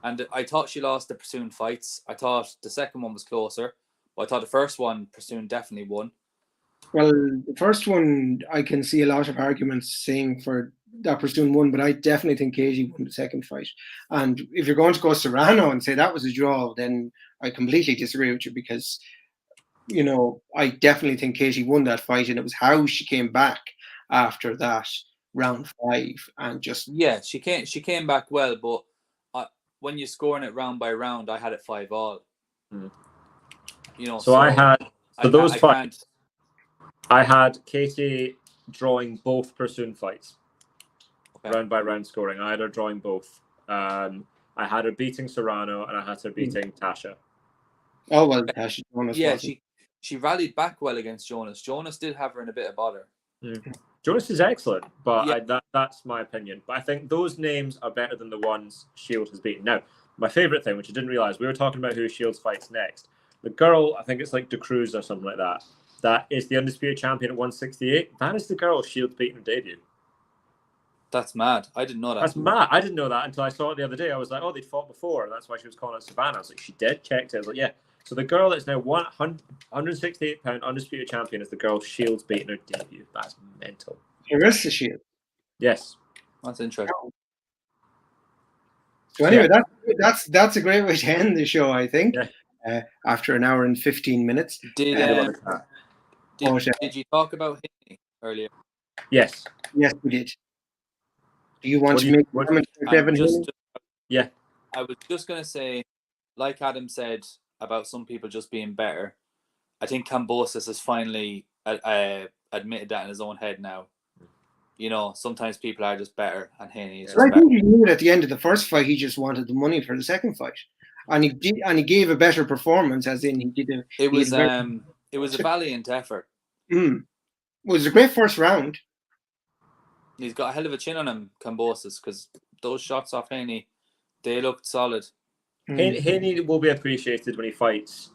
And I thought she lost the Pursoon fights. I thought the second one was closer, but I thought the first one, Pursoon definitely won. Well, the first one, I can see a lot of arguments saying for that Pursoon won, but I definitely think Katie won the second fight. And if you're going to go Serrano and say that was a draw, then I completely disagree with you because, I definitely think Katie won that fight, and it was how she came back after that round 5 and just she came back well, but when you're scoring it round by round, I had it 5-all. So I had those fights. I had Katie drawing both Pursoon fights, round by round scoring. I had her drawing both. I had her beating Serrano, and I had her beating Tasha. Oh well, Tasha Jonas. Yeah, she rallied back well against Jonas. Jonas did have her in a bit of bother. Jonas is excellent, but that's my opinion. But I think those names are better than the ones Shield has beaten. Now, my favorite thing, which I didn't realize, we were talking about who Shields fights next. The girl, I think it's like De Cruz or something like that. That is the undisputed champion at 168. That is the girl Shields beat in her debut. That's mad. I didn't know that. That's mad. I didn't know that until I saw it the other day. I was like, oh, they'd fought before, and that's why she was calling it Savannah. I was like, she did? Checked it. I was like, yeah. So the girl that's now 168-pound undisputed champion is the girl Shields beat in her debut. That's mental. Carissa Shields. Yes. That's interesting. So anyway, that's a great way to end the show, I think. Yeah. After an hour and 15 minutes. Did you talk about Haney earlier? Yes. Yes, we did. Do you want to make a comment for Devin Haney? Yeah. I was just going to say, like Adam said about some people just being better, I think Kambosos has finally admitted that in his own head now. Sometimes people are just better, and Haney is just better. I think he knew at the end of the first fight he just wanted the money for the second fight. And he did, and he gave a better performance, as in he did. It was a valiant effort. It was a great first round. He's got a hell of a chin on him, Kambosos, because those shots off Haney, they looked solid. Haney will be appreciated when he fights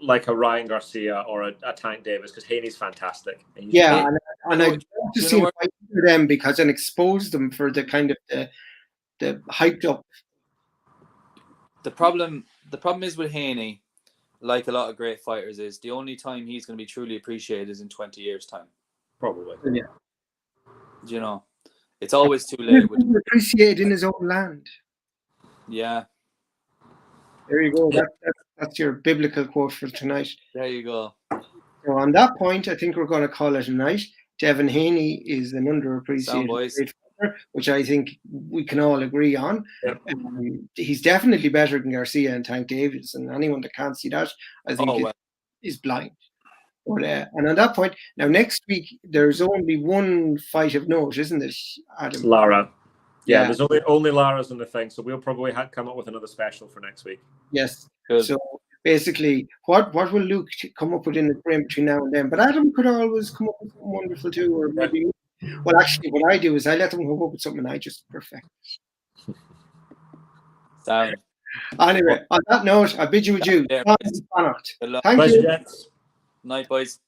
like a Ryan Garcia or a Tank Davis, because Haney's fantastic. And I want to see him fight for them and expose them for the kind of the hyped up. The problem is with Haney, like a lot of great fighters, is the only time he's going to be truly appreciated is in 20 years' time. Probably. Yeah. It's always too late. He's appreciated in his own land. Yeah. There you go. That's your biblical quote for tonight. There you go. So on that point, I think we're going to call it a night. Devin Haney is an underappreciated great fighter, which I think we can all agree on. Yep. He's definitely better than Garcia and Tank Davis, and anyone that can't see that, I think is blind. But, and on that point, now next week there's only one fight of note, isn't it, Adam? Lara. Yeah, there's only Lara's in the thing, so we'll probably come up with another special for next week. Yes. Good. So basically, what will Luke come up with in the frame between now and then? But Adam could always come up with something wonderful too, or maybe. Well, actually, what I do is I let them come up with something and I just perfect. Sound. Anyway, on that note, I bid you adieu. Yeah, Thank you. Night, boys.